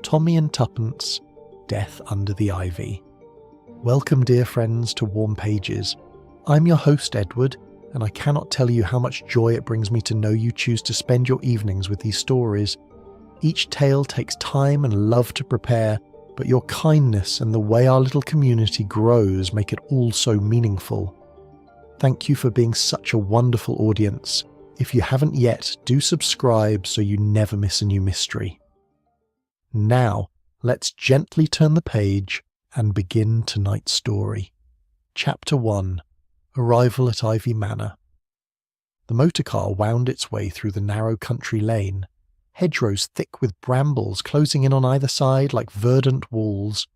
Tommy and Tuppence, Death Under the Ivy. Welcome, dear friends, to Warm Pages. I'm your host, Edward, and I cannot tell you how much joy it brings me to know you choose to spend your evenings with these stories. Each tale takes time and love to prepare, but your kindness and the way our little community grows make it all so meaningful. Thank you for being such a wonderful audience. If you haven't yet, do subscribe so you never miss a new mystery. Now, let's gently turn the page and begin tonight's story. Chapter 1. Arrival at Ivy Manor. The motorcar wound its way through the narrow country lane, hedgerows thick with brambles closing in on either side like verdant walls.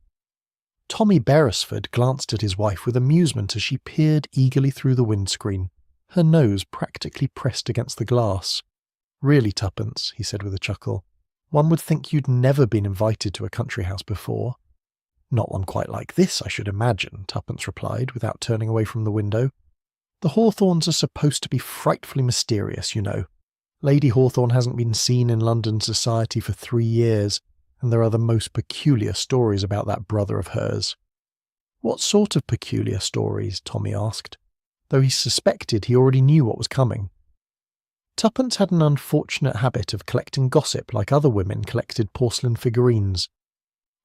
Tommy Beresford glanced at his wife with amusement as she peered eagerly through the windscreen, her nose practically pressed against the glass. "Really, Tuppence," he said with a chuckle, "one would think you'd never been invited to a country house before." "Not one quite like this, I should imagine," Tuppence replied, without turning away from the window. "The Hawthorns are supposed to be frightfully mysterious, you know. Lady Hawthorn hasn't been seen in London society for 3 years, and there are the most peculiar stories about that brother of hers." "What sort of peculiar stories?" Tommy asked, though he suspected he already knew what was coming. Tuppence had an unfortunate habit of collecting gossip like other women collected porcelain figurines.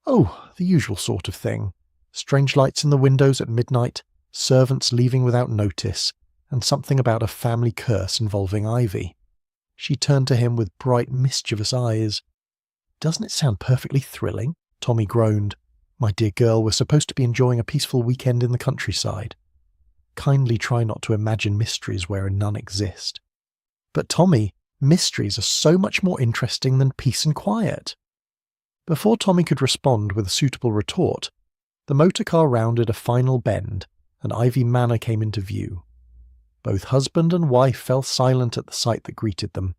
"Oh, the usual sort of thing. Strange lights in the windows at midnight, servants leaving without notice, and something about a family curse involving Ivy." She turned to him with bright, mischievous eyes. "Doesn't it sound perfectly thrilling?" Tommy groaned. "My dear girl, we're supposed to be enjoying a peaceful weekend in the countryside. Kindly try not to imagine mysteries where none exist." "But Tommy, mysteries are so much more interesting than peace and quiet." Before Tommy could respond with a suitable retort, the motorcar rounded a final bend, and Ivy Manor came into view. Both husband and wife fell silent at the sight that greeted them.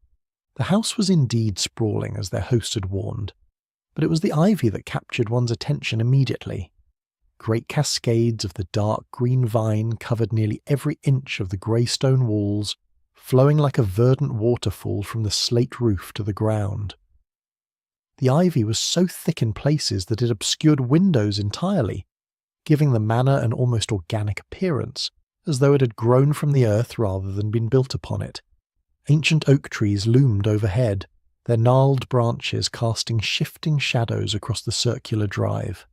The house was indeed sprawling, as their host had warned, but it was the ivy that captured one's attention immediately. Great cascades of the dark green vine covered nearly every inch of the grey stone walls, flowing like a verdant waterfall from the slate roof to the ground. The ivy was so thick in places that it obscured windows entirely, giving the manor an almost organic appearance, as though it had grown from the earth rather than been built upon it. Ancient oak trees loomed overhead, their gnarled branches casting shifting shadows across the circular drive.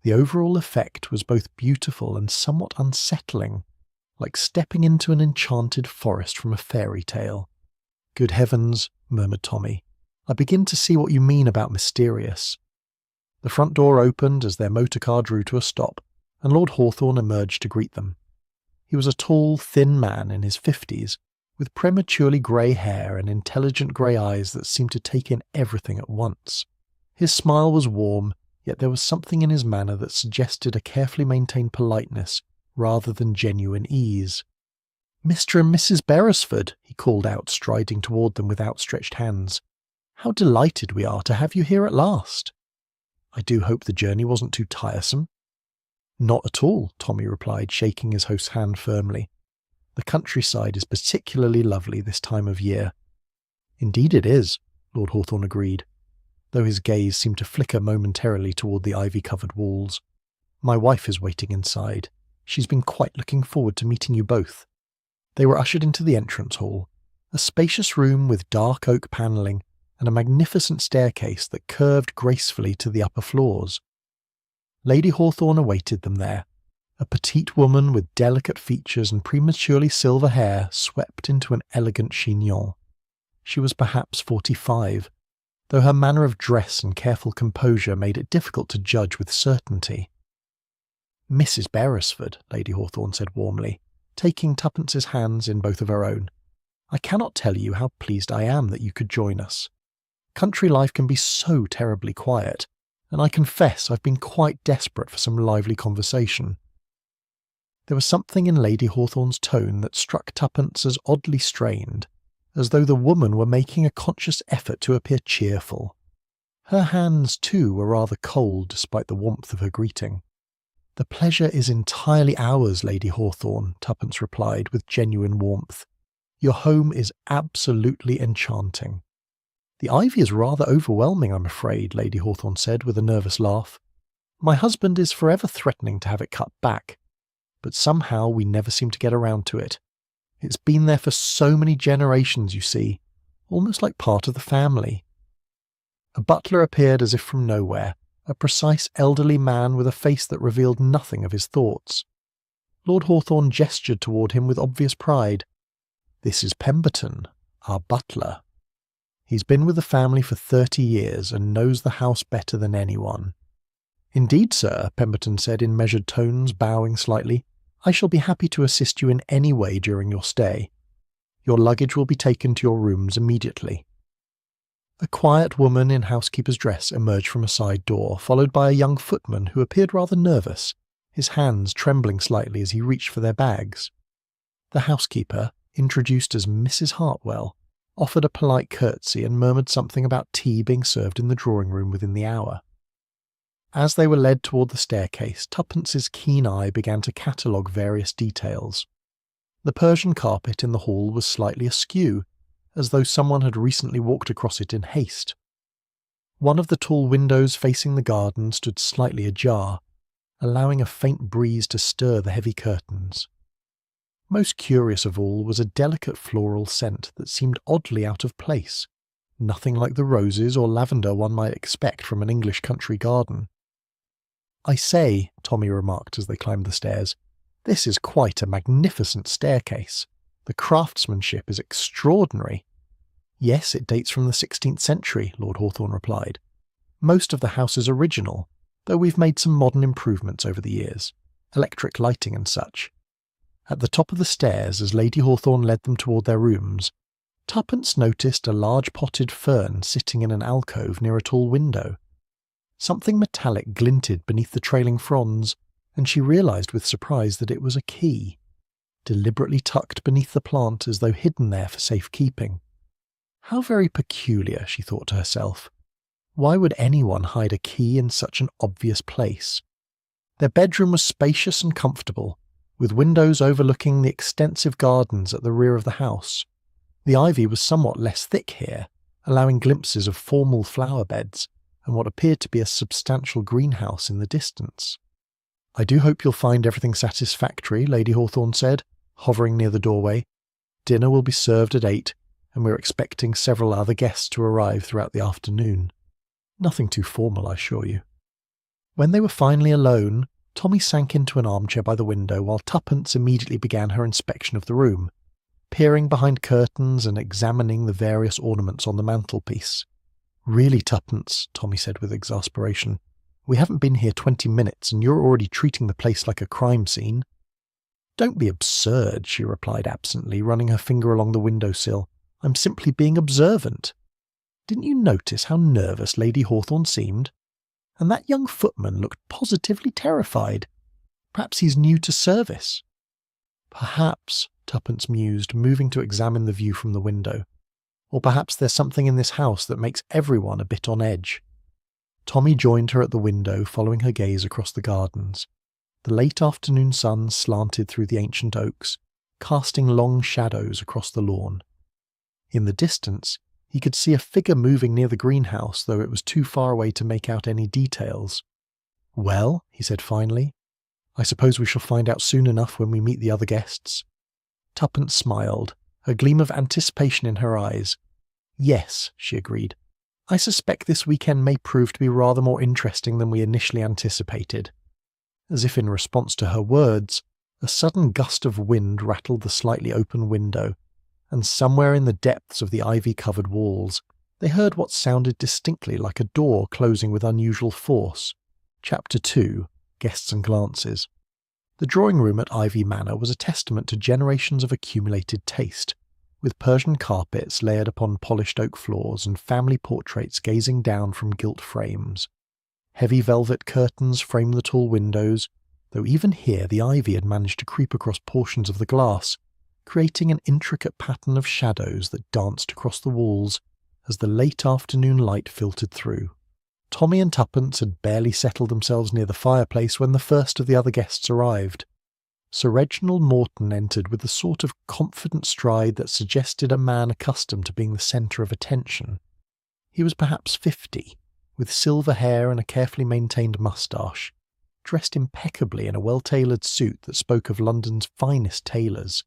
The overall effect was both beautiful and somewhat unsettling, like stepping into an enchanted forest from a fairy tale. "Good heavens," murmured Tommy, "I begin to see what you mean about mysterious." The front door opened as their motorcar drew to a stop, and Lord Hawthorn emerged to greet them. He was a tall, thin man in his 50s, with prematurely grey hair and intelligent grey eyes that seemed to take in everything at once. His smile was warm, yet there was something in his manner that suggested a carefully maintained politeness rather than genuine ease. "Mr. and Mrs. Beresford," he called out, striding toward them with outstretched hands. "How delighted we are to have you here at last. I do hope the journey wasn't too tiresome." "Not at all," Tommy replied, shaking his host's hand firmly. "The countryside is particularly lovely this time of year." "Indeed it is," Lord Hawthorn agreed, though his gaze seemed to flicker momentarily toward the ivy-covered walls. "My wife is waiting inside. She's been quite looking forward to meeting you both." They were ushered into the entrance hall, a spacious room with dark oak panelling and a magnificent staircase that curved gracefully to the upper floors. Lady Hawthorn awaited them there, a petite woman with delicate features and prematurely silver hair swept into an elegant chignon. She was perhaps 45, though her manner of dress and careful composure made it difficult to judge with certainty. "Mrs. Beresford," Lady Hawthorn said warmly, taking Tuppence's hands in both of her own, "I cannot tell you how pleased I am that you could join us. Country life can be so terribly quiet, and I confess I've been quite desperate for some lively conversation." There was something in Lady Hawthorn's tone that struck Tuppence as oddly strained, as though the woman were making a conscious effort to appear cheerful. Her hands, too, were rather cold despite the warmth of her greeting. "The pleasure is entirely ours, Lady Hawthorn," Tuppence replied with genuine warmth. "Your home is absolutely enchanting." "The ivy is rather overwhelming, I'm afraid," Lady Hawthorne said with a nervous laugh. "My husband is forever threatening to have it cut back, but somehow we never seem to get around to it. It's been there for so many generations, you see, almost like part of the family." A butler appeared as if from nowhere, a precise elderly man with a face that revealed nothing of his thoughts. Lord Hawthorne gestured toward him with obvious pride. "This is Pemberton, our butler. He's been with the family for 30 years and knows the house better than anyone." "Indeed, sir," Pemberton said in measured tones, bowing slightly. "I shall be happy to assist you in any way during your stay. Your luggage will be taken to your rooms immediately." A quiet woman in housekeeper's dress emerged from a side door, followed by a young footman who appeared rather nervous, his hands trembling slightly as he reached for their bags. The housekeeper, introduced as Mrs. Hartwell, offered a polite curtsy and murmured something about tea being served in the drawing-room within the hour. As they were led toward the staircase, Tuppence's keen eye began to catalogue various details. The Persian carpet in the hall was slightly askew, as though someone had recently walked across it in haste. One of the tall windows facing the garden stood slightly ajar, allowing a faint breeze to stir the heavy curtains. Most curious of all was a delicate floral scent that seemed oddly out of place, nothing like the roses or lavender one might expect from an English country garden. "I say," Tommy remarked as they climbed the stairs, "this is quite a magnificent staircase. The craftsmanship is extraordinary." "Yes, it dates from the 16th century, Lord Hawthorne replied. "Most of the house is original, though we've made some modern improvements over the years, electric lighting and such." At the top of the stairs, as Lady Hawthorne led them toward their rooms, Tuppence noticed a large potted fern sitting in an alcove near a tall window. Something metallic glinted beneath the trailing fronds, and she realised with surprise that it was a key, deliberately tucked beneath the plant as though hidden there for safekeeping. How very peculiar, she thought to herself. Why would anyone hide a key in such an obvious place? Their bedroom was spacious and comfortable, with windows overlooking the extensive gardens at the rear of the house. The ivy was somewhat less thick here, allowing glimpses of formal flower beds and what appeared to be a substantial greenhouse in the distance. "I do hope you'll find everything satisfactory," Lady Hawthorne said, hovering near the doorway. "Dinner will be served at 8, and we're expecting several other guests to arrive throughout the afternoon. Nothing too formal, I assure you." When they were finally alone, Tommy sank into an armchair by the window while Tuppence immediately began her inspection of the room, peering behind curtains and examining the various ornaments on the mantelpiece. "Really, Tuppence," Tommy said with exasperation, "we haven't been here 20 minutes and you're already treating the place like a crime scene." "Don't be absurd," she replied absently, running her finger along the windowsill. "I'm simply being observant. Didn't you notice how nervous Lady Hawthorne seemed? And that young footman looked positively terrified. Perhaps he's new to service." "Perhaps," Tuppence mused, moving to examine the view from the window. "Or perhaps there's something in this house that makes everyone a bit on edge." Tommy joined her at the window, following her gaze across the gardens. The late afternoon sun slanted through the ancient oaks, casting long shadows across the lawn. In the distance, he could see a figure moving near the greenhouse, though it was too far away to make out any details. "Well," he said finally, "I suppose we shall find out soon enough when we meet the other guests." Tuppence smiled, a gleam of anticipation in her eyes. "Yes," she agreed. "I suspect this weekend may prove to be rather more interesting than we initially anticipated." As if in response to her words, a sudden gust of wind rattled the slightly open window, and somewhere in the depths of the ivy-covered walls, they heard what sounded distinctly like a door closing with unusual force. Chapter 2, Guests and Glances. The drawing-room at Ivy Manor was a testament to generations of accumulated taste, with Persian carpets layered upon polished oak floors and family portraits gazing down from gilt frames. Heavy velvet curtains framed the tall windows, though even here the ivy had managed to creep across portions of the glass, creating an intricate pattern of shadows that danced across the walls as the late afternoon light filtered through. Tommy and Tuppence had barely settled themselves near the fireplace when the first of the other guests arrived. Sir Reginald Morton entered with the sort of confident stride that suggested a man accustomed to being the centre of attention. He was perhaps 50, with silver hair and a carefully maintained moustache, dressed impeccably in a well-tailored suit that spoke of London's finest tailors.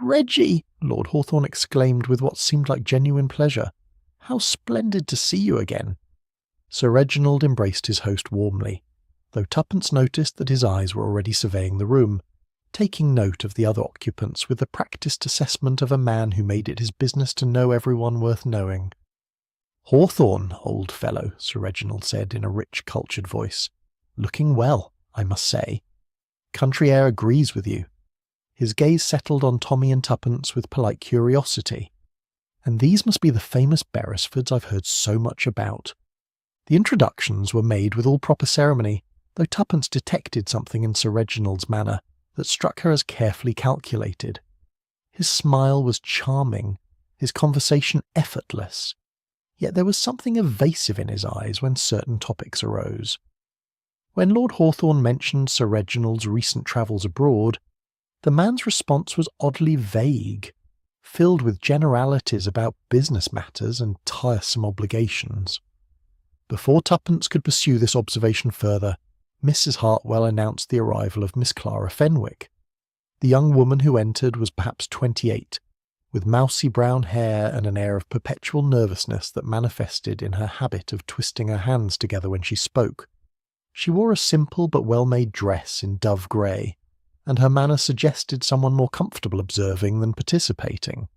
"Reggie!" Lord Hawthorne exclaimed with what seemed like genuine pleasure. "How splendid to see you again!" Sir Reginald embraced his host warmly, though Tuppence noticed that his eyes were already surveying the room, taking note of the other occupants with the practised assessment of a man who made it his business to know everyone worth knowing. "Hawthorne, old fellow," Sir Reginald said in a rich, cultured voice. "Looking well, I must say. Country air agrees with you." His gaze settled on Tommy and Tuppence with polite curiosity. "And these must be the famous Beresfords I've heard so much about." The introductions were made with all proper ceremony, though Tuppence detected something in Sir Reginald's manner that struck her as carefully calculated. His smile was charming, his conversation effortless, yet there was something evasive in his eyes when certain topics arose. When Lord Hawthorne mentioned Sir Reginald's recent travels abroad, the man's response was oddly vague, filled with generalities about business matters and tiresome obligations. Before Tuppence could pursue this observation further, Mrs. Hartwell announced the arrival of Miss Clara Fenwick. The young woman who entered was perhaps 28, with mousy brown hair and an air of perpetual nervousness that manifested in her habit of twisting her hands together when she spoke. She wore a simple but well-made dress in dove grey, and her manner suggested someone more comfortable observing than participating.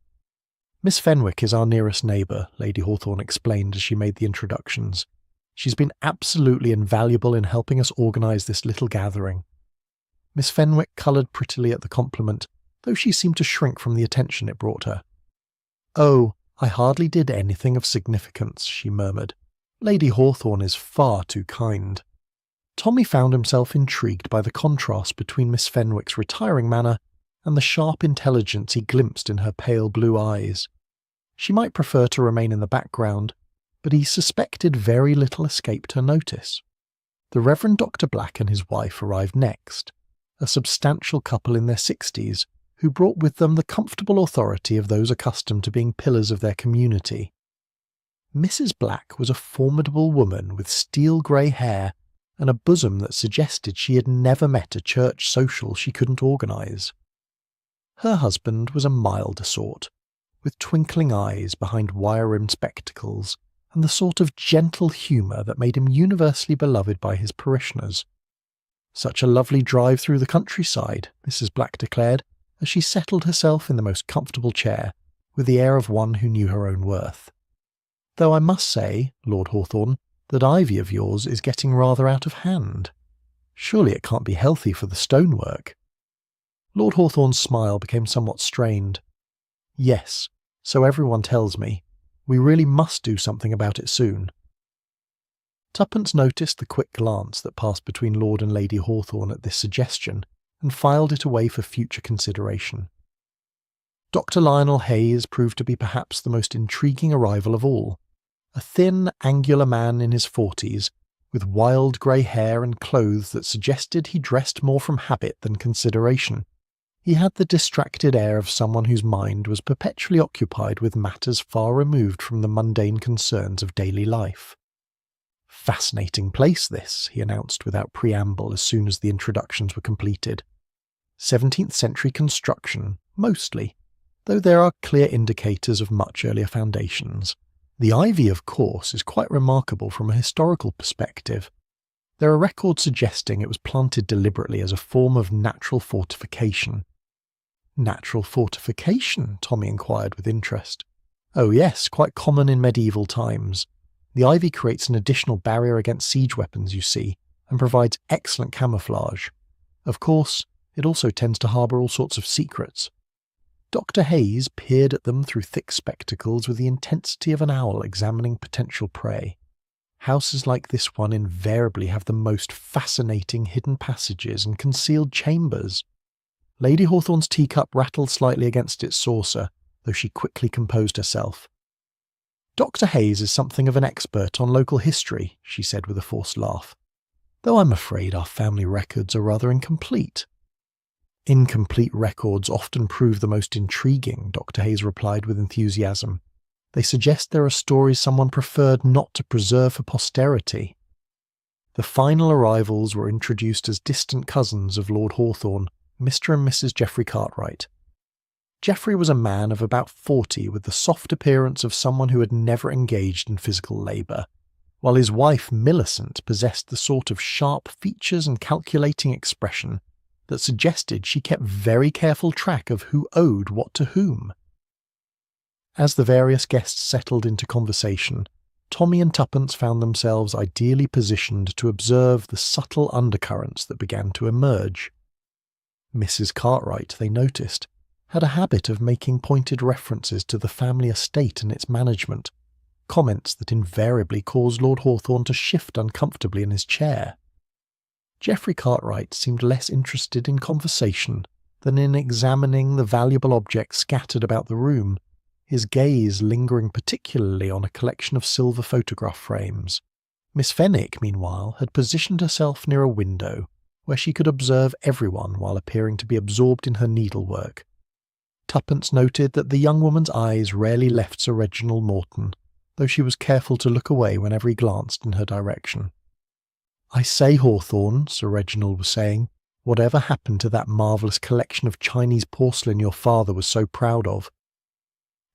"Miss Fenwick is our nearest neighbour," Lady Hawthorne explained as she made the introductions. "She's been absolutely invaluable in helping us organise this little gathering." Miss Fenwick coloured prettily at the compliment, though she seemed to shrink from the attention it brought her. "Oh, I hardly did anything of significance," she murmured. "Lady Hawthorne is far too kind." Tommy found himself intrigued by the contrast between Miss Fenwick's retiring manner and the sharp intelligence he glimpsed in her pale blue eyes. She might prefer to remain in the background, but he suspected very little escaped her notice. The Reverend Dr. Black and his wife arrived next, a substantial couple in their 60s, who brought with them the comfortable authority of those accustomed to being pillars of their community. Mrs. Black was a formidable woman with steel-grey hair and a bosom that suggested she had never met a church social she couldn't organise. Her husband was a milder sort, with twinkling eyes behind wire-rimmed spectacles, and the sort of gentle humour that made him universally beloved by his parishioners. "Such a lovely drive through the countryside," Mrs. Black declared, as she settled herself in the most comfortable chair, with the air of one who knew her own worth. "Though I must say, Lord Hawthorne, that ivy of yours is getting rather out of hand. Surely it can't be healthy for the stonework." Lord Hawthorne's smile became somewhat strained. "Yes, so everyone tells me. We really must do something about it soon." Tuppence noticed the quick glance that passed between Lord and Lady Hawthorne at this suggestion, and filed it away for future consideration. Dr. Lionel Hayes proved to be perhaps the most intriguing arrival of all. A thin, angular man in his 40s, with wild grey hair and clothes that suggested he dressed more from habit than consideration. He had the distracted air of someone whose mind was perpetually occupied with matters far removed from the mundane concerns of daily life. "Fascinating place, this," he announced without preamble as soon as the introductions were completed. 17th century construction, mostly, though there are clear indicators of much earlier foundations. The ivy, of course, is quite remarkable from a historical perspective. There are records suggesting it was planted deliberately as a form of natural fortification. "Natural fortification?" Tommy inquired with interest. "Oh yes, quite common in medieval times. The ivy creates an additional barrier against siege weapons, you see, and provides excellent camouflage. Of course, it also tends to harbour all sorts of secrets." Dr. Hayes peered at them through thick spectacles with the intensity of an owl examining potential prey. Houses like this one invariably have the most fascinating hidden passages and concealed chambers. Lady Hawthorne's teacup rattled slightly against its saucer, though she quickly composed herself. "Dr. Hayes is something of an expert on local history," she said with a forced laugh, "though I'm afraid our family records are rather incomplete." "Incomplete records often prove the most intriguing," Dr. Hayes replied with enthusiasm. They suggest there are stories someone preferred not to preserve for posterity. The final arrivals were introduced as distant cousins of Lord Hawthorne, Mr. and Mrs. Geoffrey Cartwright. Geoffrey was a man of about 40 with the soft appearance of someone who had never engaged in physical labour, while his wife Millicent possessed the sort of sharp features and calculating expression that suggested she kept very careful track of who owed what to whom. As the various guests settled into conversation, Tommy and Tuppence found themselves ideally positioned to observe the subtle undercurrents that began to emerge. Mrs. Cartwright, they noticed, had a habit of making pointed references to the family estate and its management, comments that invariably caused Lord Hawthorne to shift uncomfortably in his chair. Geoffrey Cartwright seemed less interested in conversation than in examining the valuable objects scattered about the room, his gaze lingering particularly on a collection of silver photograph frames. Miss Fenwick, meanwhile, had positioned herself near a window where she could observe everyone while appearing to be absorbed in her needlework. Tuppence noted that the young woman's eyes rarely left Sir Reginald Morton, though she was careful to look away whenever he glanced in her direction. "I say, Hawthorne," Sir Reginald was saying, "whatever happened to that marvellous collection of Chinese porcelain your father was so proud of?"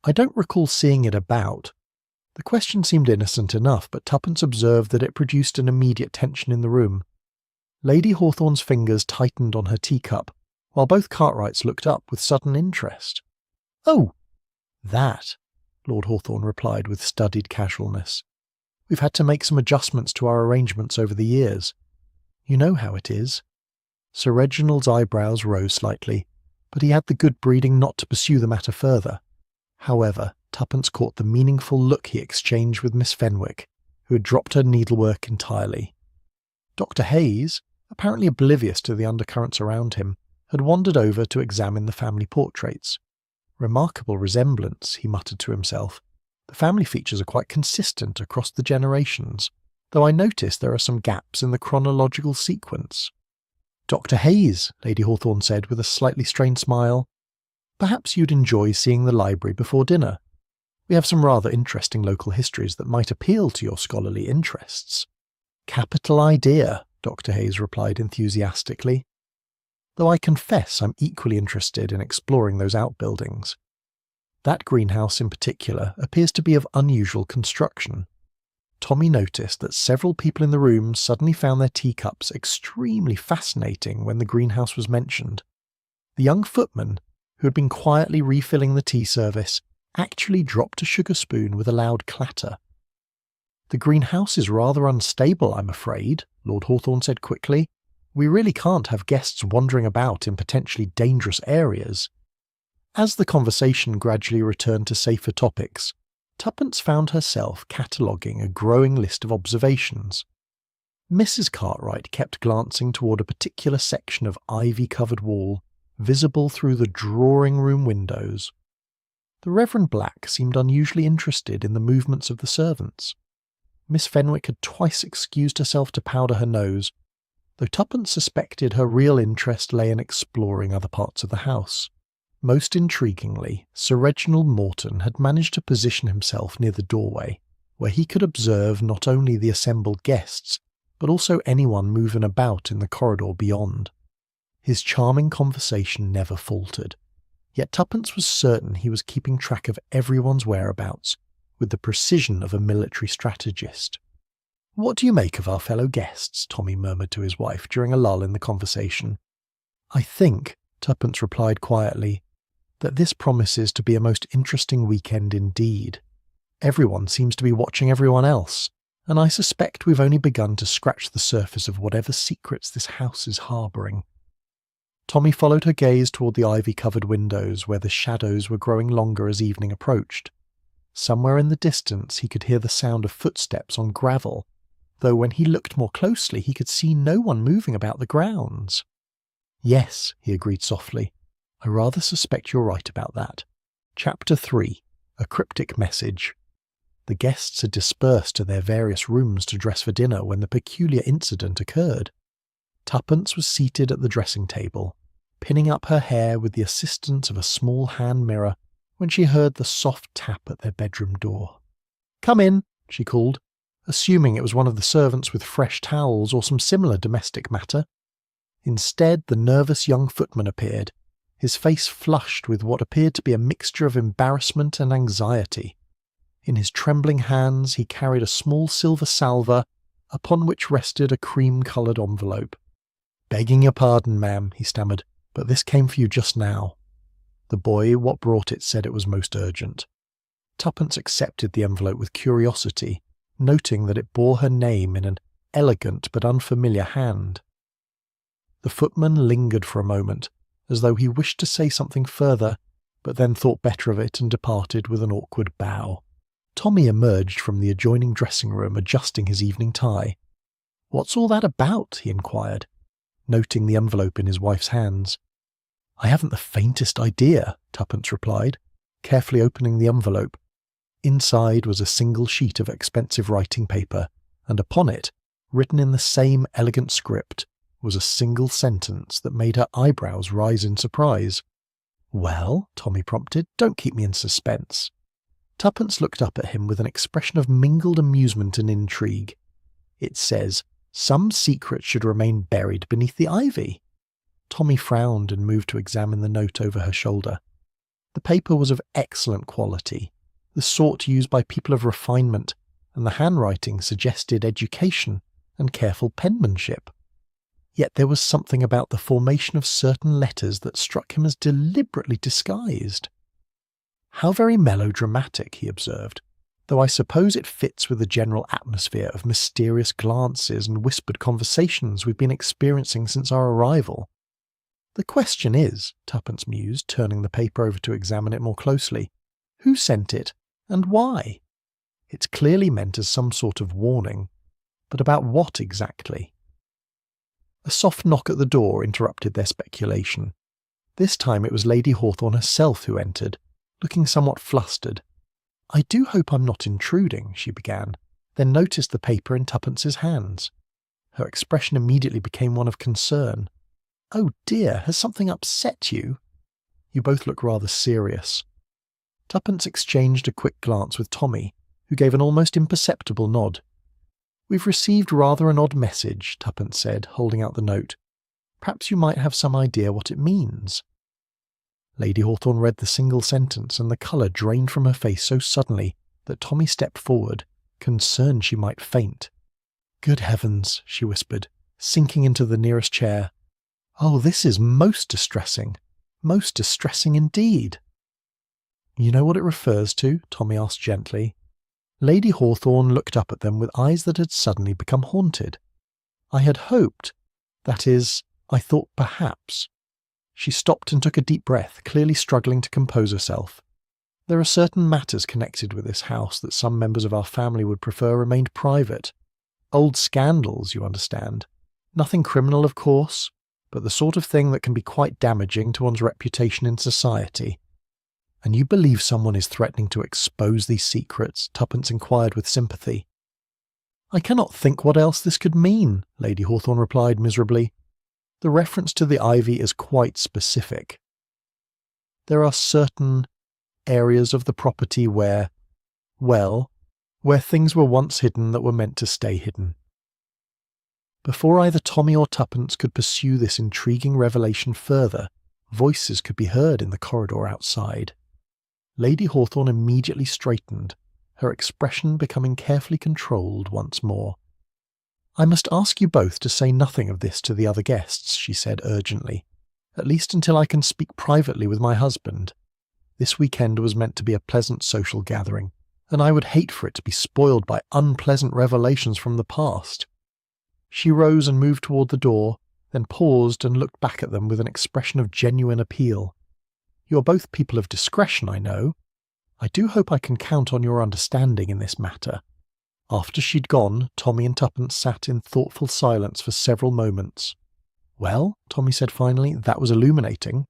"I don't recall seeing it about." The question seemed innocent enough, but Tuppence observed that it produced an immediate tension in the room. Lady Hawthorne's fingers tightened on her teacup, while both Cartwrights looked up with sudden interest. "Oh, that," Lord Hawthorne replied with studied casualness. "We've had to make some adjustments to our arrangements over the years. You know how it is." Sir Reginald's eyebrows rose slightly, but he had the good breeding not to pursue the matter further. However, Tuppence caught the meaningful look he exchanged with Miss Fenwick, who had dropped her needlework entirely. Dr. Hayes, apparently oblivious to the undercurrents around him, had wandered over to examine the family portraits. "Remarkable resemblance," he muttered to himself. "The family features are quite consistent across the generations, though I notice there are some gaps in the chronological sequence." "Dr. Hayes," Lady Hawthorne said with a slightly strained smile, "perhaps you'd enjoy seeing the library before dinner. We have some rather interesting local histories that might appeal to your scholarly interests." "Capital idea," Dr. Hayes replied enthusiastically, "though I confess I'm equally interested in exploring those outbuildings. That greenhouse in particular appears to be of unusual construction." Tommy noticed that several people in the room suddenly found their teacups extremely fascinating when the greenhouse was mentioned. The young footman, who had been quietly refilling the tea service, actually dropped a sugar spoon with a loud clatter. "The greenhouse is rather unstable, I'm afraid," Lord Hawthorne said quickly. "We really can't have guests wandering about in potentially dangerous areas." As the conversation gradually returned to safer topics, Tuppence found herself cataloguing a growing list of observations. Mrs. Cartwright kept glancing toward a particular section of ivy-covered wall, visible through the drawing-room windows. The Reverend Black seemed unusually interested in the movements of the servants. Miss Fenwick had twice excused herself to powder her nose, though Tuppence suspected her real interest lay in exploring other parts of the house. Most intriguingly, Sir Reginald Morton had managed to position himself near the doorway, where he could observe not only the assembled guests, but also anyone moving about in the corridor beyond. His charming conversation never faltered, yet Tuppence was certain he was keeping track of everyone's whereabouts with the precision of a military strategist. "What do you make of our fellow guests?" Tommy murmured to his wife during a lull in the conversation. "I think," Tuppence replied quietly, "that this promises to be a most interesting weekend indeed. Everyone seems to be watching everyone else, and I suspect we've only begun to scratch the surface of whatever secrets this house is harbouring." Tommy followed her gaze toward the ivy-covered windows where the shadows were growing longer as evening approached. Somewhere in the distance he could hear the sound of footsteps on gravel, though when he looked more closely he could see no one moving about the grounds. "Yes," he agreed softly, "I rather suspect you're right about that." Chapter 3. A Cryptic Message. The guests had dispersed to their various rooms to dress for dinner when the peculiar incident occurred. Tuppence was seated at the dressing table, pinning up her hair with the assistance of a small hand mirror when she heard the soft tap at their bedroom door. "Come in," she called, assuming it was one of the servants with fresh towels or some similar domestic matter. Instead, the nervous young footman appeared, his face flushed with what appeared to be a mixture of embarrassment and anxiety. In his trembling hands he carried a small silver salver, upon which rested a cream-coloured envelope. "Begging your pardon, ma'am," he stammered, "but this came for you just now." The boy, what brought it, said it was most urgent. Tuppence accepted the envelope with curiosity, noting that it bore her name in an elegant but unfamiliar hand. The footman lingered for a moment, as though he wished to say something further, but then thought better of it and departed with an awkward bow. Tommy emerged from the adjoining dressing room, adjusting his evening tie. "What's all that about?" he inquired, noting the envelope in his wife's hands. "I haven't the faintest idea," Tuppence replied, carefully opening the envelope. Inside was a single sheet of expensive writing paper, and upon it, written in the same elegant script, was a single sentence that made her eyebrows rise in surprise. "Well," Tommy prompted, "don't keep me in suspense." Tuppence looked up at him with an expression of mingled amusement and intrigue. "It says, 'Some secret should remain buried beneath the ivy.'" Tommy frowned and moved to examine the note over her shoulder. The paper was of excellent quality, the sort used by people of refinement, and the handwriting suggested education and careful penmanship. Yet there was something about the formation of certain letters that struck him as deliberately disguised. "How very melodramatic," he observed, "though I suppose it fits with the general atmosphere of mysterious glances and whispered conversations we've been experiencing since our arrival. The question is," Tuppence mused, turning the paper over to examine it more closely, "who sent it, and why? It's clearly meant as some sort of warning, but about what exactly?" A soft knock at the door interrupted their speculation. This time it was Lady Hawthorne herself who entered, looking somewhat flustered. "I do hope I'm not intruding," she began, then noticed the paper in Tuppence's hands. Her expression immediately became one of concern. "Oh dear, has something upset you?" "You both look rather serious." Tuppence exchanged a quick glance with Tommy, who gave an almost imperceptible nod. "We've received rather an odd message," Tuppence said, holding out the note. "Perhaps you might have some idea what it means." Lady Hawthorne read the single sentence, and the colour drained from her face so suddenly that Tommy stepped forward, concerned she might faint. "Good heavens," she whispered, sinking into the nearest chair. "Oh, this is most distressing indeed." "You know what it refers to?" Tommy asked gently. Lady Hawthorne looked up at them with eyes that had suddenly become haunted. "I had hoped, that is, I thought perhaps." She stopped and took a deep breath, clearly struggling to compose herself. "There are certain matters connected with this house that some members of our family would prefer remained private. Old scandals, you understand. Nothing criminal, of course, but the sort of thing that can be quite damaging to one's reputation in society." "And you believe someone is threatening to expose these secrets?" Tuppence inquired with sympathy. "I cannot think what else this could mean," Lady Hawthorne replied miserably. "The reference to the ivy is quite specific. There are certain areas of the property where things were once hidden that were meant to stay hidden." Before either Tommy or Tuppence could pursue this intriguing revelation further, voices could be heard in the corridor outside. Lady Hawthorne immediately straightened, her expression becoming carefully controlled once more. "I must ask you both to say nothing of this to the other guests," she said urgently, "at least until I can speak privately with my husband. This weekend was meant to be a pleasant social gathering, and I would hate for it to be spoiled by unpleasant revelations from the past." She rose and moved toward the door, then paused and looked back at them with an expression of genuine appeal. "You're both people of discretion, I know. I do hope I can count on your understanding in this matter." After she'd gone, Tommy and Tuppence sat in thoughtful silence for several moments. "Well," Tommy said finally, "that was illuminating."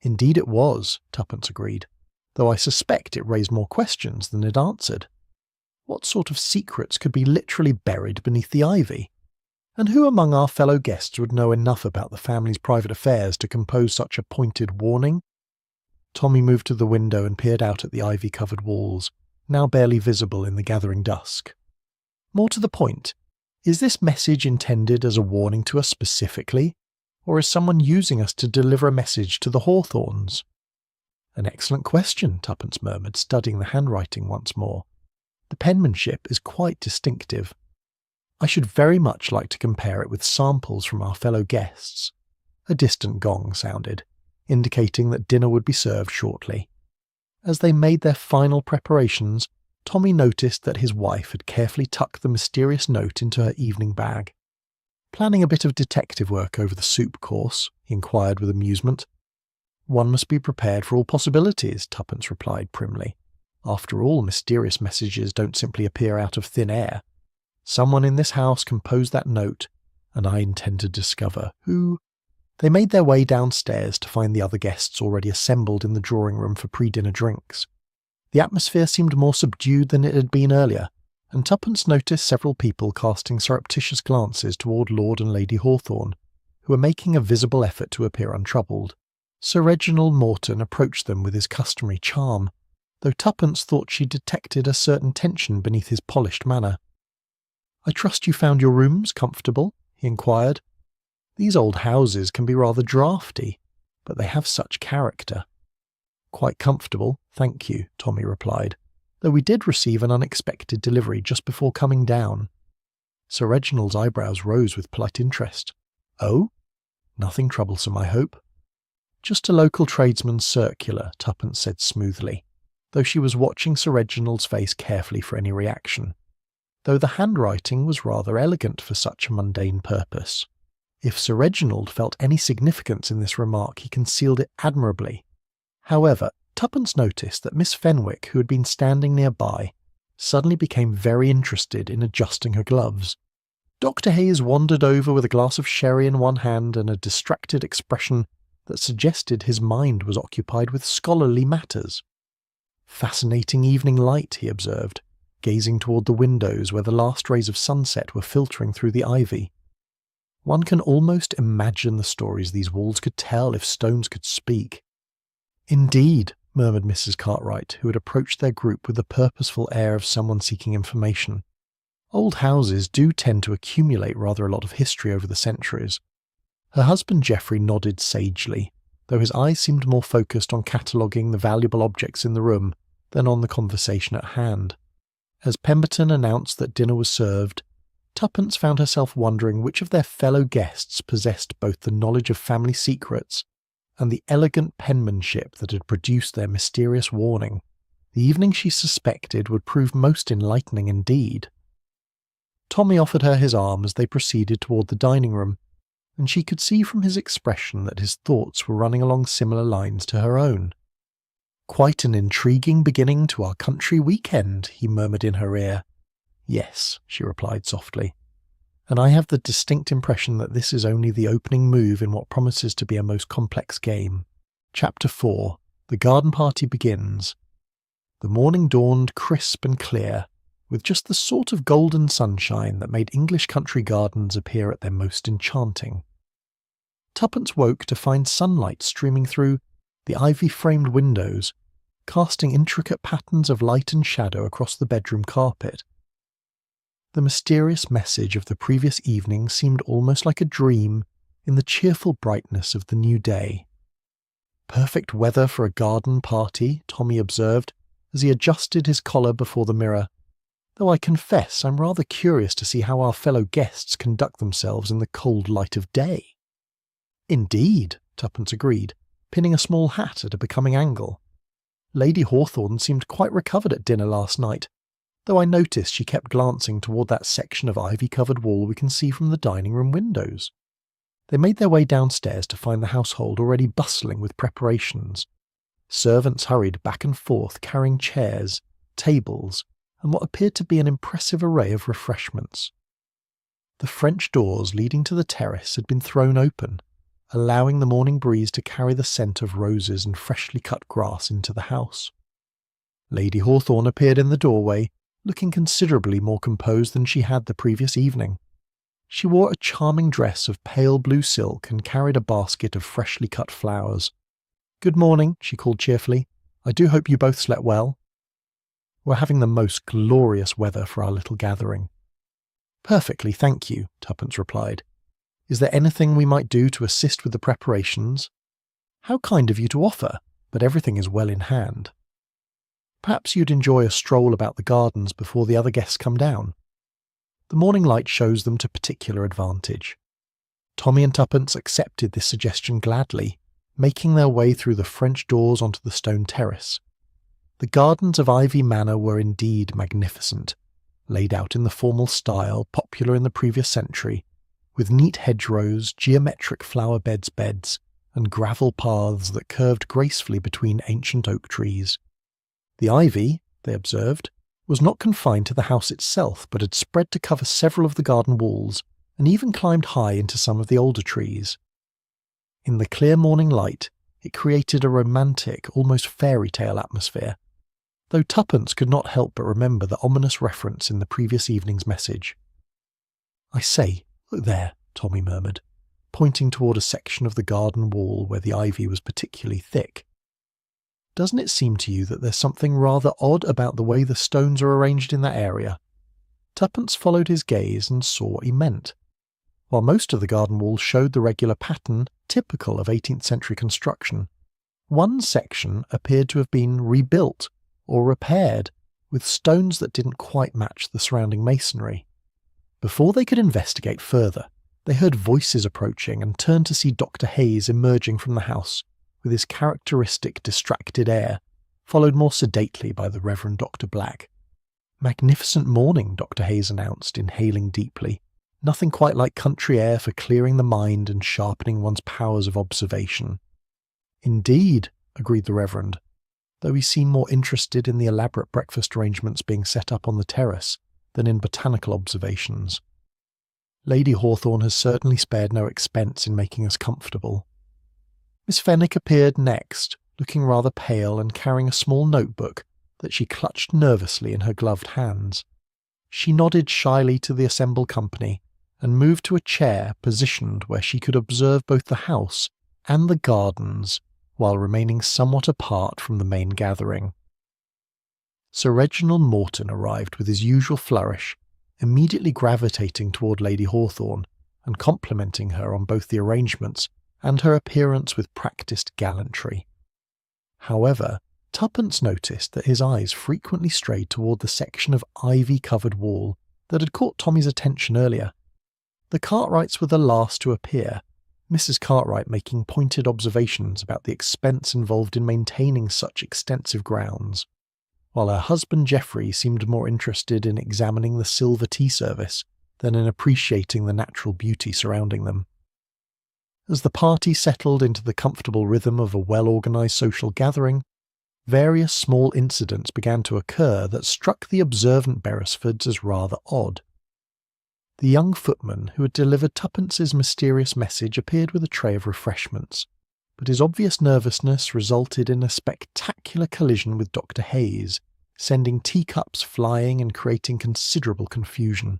"Indeed it was," Tuppence agreed, "though I suspect it raised more questions than it answered. What sort of secrets could be literally buried beneath the ivy? And who among our fellow guests would know enough about the family's private affairs to compose such a pointed warning? Tommy moved to the window and peered out at the ivy-covered walls, now barely visible in the gathering dusk. More to the point, is this message intended as a warning to us specifically, or is someone using us to deliver a message to the Hawthorns? An excellent question, Tuppence murmured, studying the handwriting once more. The penmanship is quite distinctive. I should very much like to compare it with samples from our fellow guests. A distant gong sounded, indicating that dinner would be served shortly. As they made their final preparations, Tommy noticed that his wife had carefully tucked the mysterious note into her evening bag. Planning a bit of detective work over the soup course, he inquired with amusement. One must be prepared for all possibilities, Tuppence replied primly. After all, mysterious messages don't simply appear out of thin air. Someone in this house composed that note, and I intend to discover who. They made their way downstairs to find the other guests already assembled in the drawing room for pre-dinner drinks. The atmosphere seemed more subdued than it had been earlier, and Tuppence noticed several people casting surreptitious glances toward Lord and Lady Hawthorn, who were making a visible effort to appear untroubled. Sir Reginald Morton approached them with his customary charm, though Tuppence thought she detected a certain tension beneath his polished manner. "I trust you found your rooms comfortable?" he inquired. "These old houses can be rather draughty, but they have such character." "Quite comfortable, thank you," Tommy replied, though we did receive an unexpected delivery just before coming down. Sir Reginald's eyebrows rose with polite interest. "Oh? Nothing troublesome, I hope?" "Just a local tradesman's circular," Tuppence said smoothly, though she was watching Sir Reginald's face carefully for any reaction, though the handwriting was rather elegant for such a mundane purpose. If Sir Reginald felt any significance in this remark, he concealed it admirably. However, Tuppence noticed that Miss Fenwick, who had been standing nearby, suddenly became very interested in adjusting her gloves. Dr. Hayes wandered over with a glass of sherry in one hand and a distracted expression that suggested his mind was occupied with scholarly matters. "Fascinating evening light," he observed, gazing toward the windows where the last rays of sunset were filtering through the ivy. "One can almost imagine the stories these walls could tell if stones could speak." "Indeed," murmured Mrs. Cartwright, who had approached their group with the purposeful air of someone seeking information. "Old houses do tend to accumulate rather a lot of history over the centuries." Her husband Geoffrey nodded sagely, though his eyes seemed more focused on cataloguing the valuable objects in the room than on the conversation at hand. As Pemberton announced that dinner was served, Tuppence found herself wondering which of their fellow guests possessed both the knowledge of family secrets and the elegant penmanship that had produced their mysterious warning. The evening she suspected would prove most enlightening indeed. Tommy offered her his arm as they proceeded toward the dining room, and she could see from his expression that his thoughts were running along similar lines to her own. "Quite an intriguing beginning to our country weekend," he murmured in her ear. "Yes," she replied softly, "and I have the distinct impression that this is only the opening move in what promises to be a most complex game." Chapter 4. The garden party begins. The morning dawned crisp and clear, with just the sort of golden sunshine that made English country gardens appear at their most enchanting. Tuppence woke to find sunlight streaming through the ivy-framed windows, casting intricate patterns of light and shadow across the bedroom carpet. The mysterious message of the previous evening seemed almost like a dream in the cheerful brightness of the new day. "Perfect weather for a garden party," Tommy observed, as he adjusted his collar before the mirror, "though I confess I'm rather curious to see how our fellow guests conduct themselves in the cold light of day." "Indeed," Tuppence agreed, pinning a small hat at a becoming angle. "Lady Hawthorn seemed quite recovered at dinner last night, though I noticed she kept glancing toward that section of ivy-covered wall we can see from the dining-room windows." They made their way downstairs to find the household already bustling with preparations. Servants hurried back and forth carrying chairs, tables, and what appeared to be an impressive array of refreshments. The French doors leading to the terrace had been thrown open, allowing the morning breeze to carry the scent of roses and freshly cut grass into the house. Lady Hawthorn appeared in the doorway, looking considerably more composed than she had the previous evening. She wore a charming dress of pale blue silk and carried a basket of freshly cut flowers. "Good morning," she called cheerfully. "I do hope you both slept well." "We're having the most glorious weather for our little gathering." "Perfectly, thank you," Tuppence replied. "Is there anything we might do to assist with the preparations?" "How kind of you to offer, but everything is well in hand." "Perhaps you'd enjoy a stroll about the gardens before the other guests come down. The morning light shows them to particular advantage." Tommy and Tuppence accepted this suggestion gladly, making their way through the French doors onto the stone terrace. The gardens of Ivy Manor were indeed magnificent, laid out in the formal style popular in the previous century, with neat hedgerows, geometric flower beds, and gravel paths that curved gracefully between ancient oak trees. The ivy, they observed, was not confined to the house itself, but had spread to cover several of the garden walls, and even climbed high into some of the older trees. In the clear morning light, it created a romantic, almost fairy tale atmosphere, though Tuppence could not help but remember the ominous reference in the previous evening's message. "I say, look there," Tommy murmured, pointing toward a section of the garden wall where the ivy was particularly thick. "Doesn't it seem to you that there's something rather odd about the way the stones are arranged in that area?" Tuppence followed his gaze and saw what he meant. While most of the garden walls showed the regular pattern typical of 18th century construction, one section appeared to have been rebuilt or repaired with stones that didn't quite match the surrounding masonry. Before they could investigate further, they heard voices approaching and turned to see Dr. Hayes emerging from the house with his characteristic distracted air, followed more sedately by the Reverend Dr. Black. "Magnificent morning," Dr. Hayes announced, inhaling deeply. "Nothing quite like country air for clearing the mind and sharpening one's powers of observation." "Indeed," agreed the Reverend, though he seemed more interested in the elaborate breakfast arrangements being set up on the terrace than in botanical observations. "Lady Hawthorne has certainly spared no expense in making us comfortable." Miss Fenwick appeared next, looking rather pale and carrying a small notebook that she clutched nervously in her gloved hands. She nodded shyly to the assembled company and moved to a chair positioned where she could observe both the house and the gardens while remaining somewhat apart from the main gathering. Sir Reginald Morton arrived with his usual flourish, immediately gravitating toward Lady Hawthorne and complimenting her on both the arrangements and her appearance with practised gallantry. However, Tuppence noticed that his eyes frequently strayed toward the section of ivy-covered wall that had caught Tommy's attention earlier. The Cartwrights were the last to appear, Mrs. Cartwright making pointed observations about the expense involved in maintaining such extensive grounds, while her husband Geoffrey seemed more interested in examining the silver tea service than in appreciating the natural beauty surrounding them. As the party settled into the comfortable rhythm of a well-organised social gathering, various small incidents began to occur that struck the observant Beresfords as rather odd. The young footman who had delivered Tuppence's mysterious message appeared with a tray of refreshments, but his obvious nervousness resulted in a spectacular collision with Dr. Hayes, sending teacups flying and creating considerable confusion.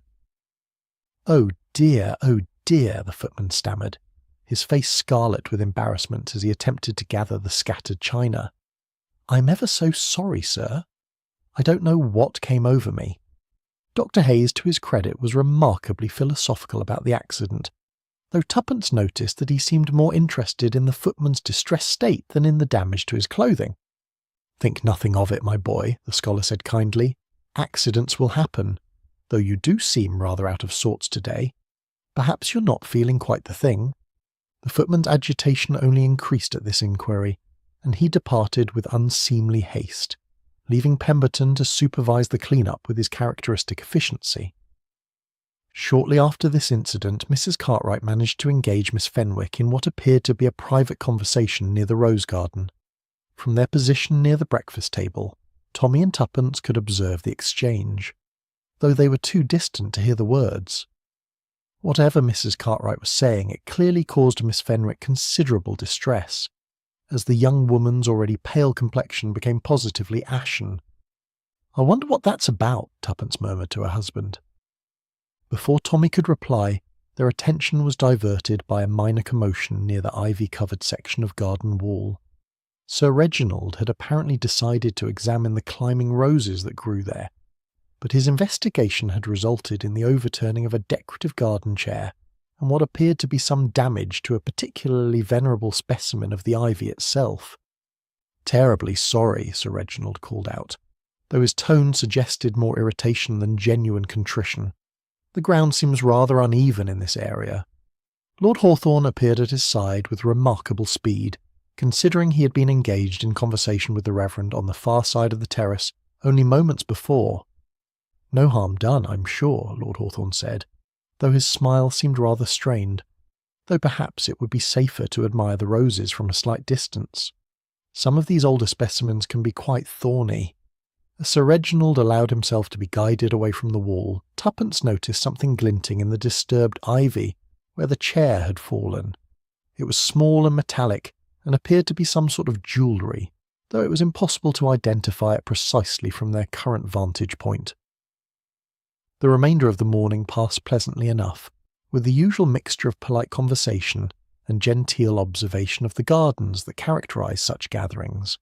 Oh dear," the footman stammered, his face scarlet with embarrassment as he attempted to gather the scattered china. "I'm ever so sorry, sir. I don't know what came over me." Dr. Hayes, to his credit, was remarkably philosophical about the accident, though Tuppence noticed that he seemed more interested in the footman's distressed state than in the damage to his clothing. "Think nothing of it, my boy," the scholar said kindly. "Accidents will happen, though you do seem rather out of sorts today. Perhaps you're not feeling quite the thing." The footman's agitation only increased at this inquiry, and he departed with unseemly haste, leaving Pemberton to supervise the clean-up with his characteristic efficiency. Shortly after this incident, Mrs. Cartwright managed to engage Miss Fenwick in what appeared to be a private conversation near the rose garden. From their position near the breakfast table, Tommy and Tuppence could observe the exchange, though they were too distant to hear the words. Whatever Mrs. Cartwright was saying, it clearly caused Miss Fenwick considerable distress, as the young woman's already pale complexion became positively ashen. "I wonder what that's about," Tuppence murmured to her husband. Before Tommy could reply, their attention was diverted by a minor commotion near the ivy-covered section of garden wall. Sir Reginald had apparently decided to examine the climbing roses that grew there, but his investigation had resulted in the overturning of a decorative garden chair and what appeared to be some damage to a particularly venerable specimen of the ivy itself. "Terribly sorry," Sir Reginald called out, though his tone suggested more irritation than genuine contrition. "The ground seems rather uneven in this area." Lord Hawthorne appeared at his side with remarkable speed, considering he had been engaged in conversation with the Reverend on the far side of the terrace only moments before. "No harm done, I'm sure," Lord Hawthorne said, though his smile seemed rather strained, though perhaps it would be safer to admire the roses from a slight distance. Some of these older specimens can be quite thorny. As Sir Reginald allowed himself to be guided away from the wall, Tuppence noticed something glinting in the disturbed ivy where the chair had fallen. It was small and metallic, and appeared to be some sort of jewellery, though it was impossible to identify it precisely from their current vantage point. The remainder of the morning passed pleasantly enough, with the usual mixture of polite conversation and genteel observation of the gardens that characterise such gatherings.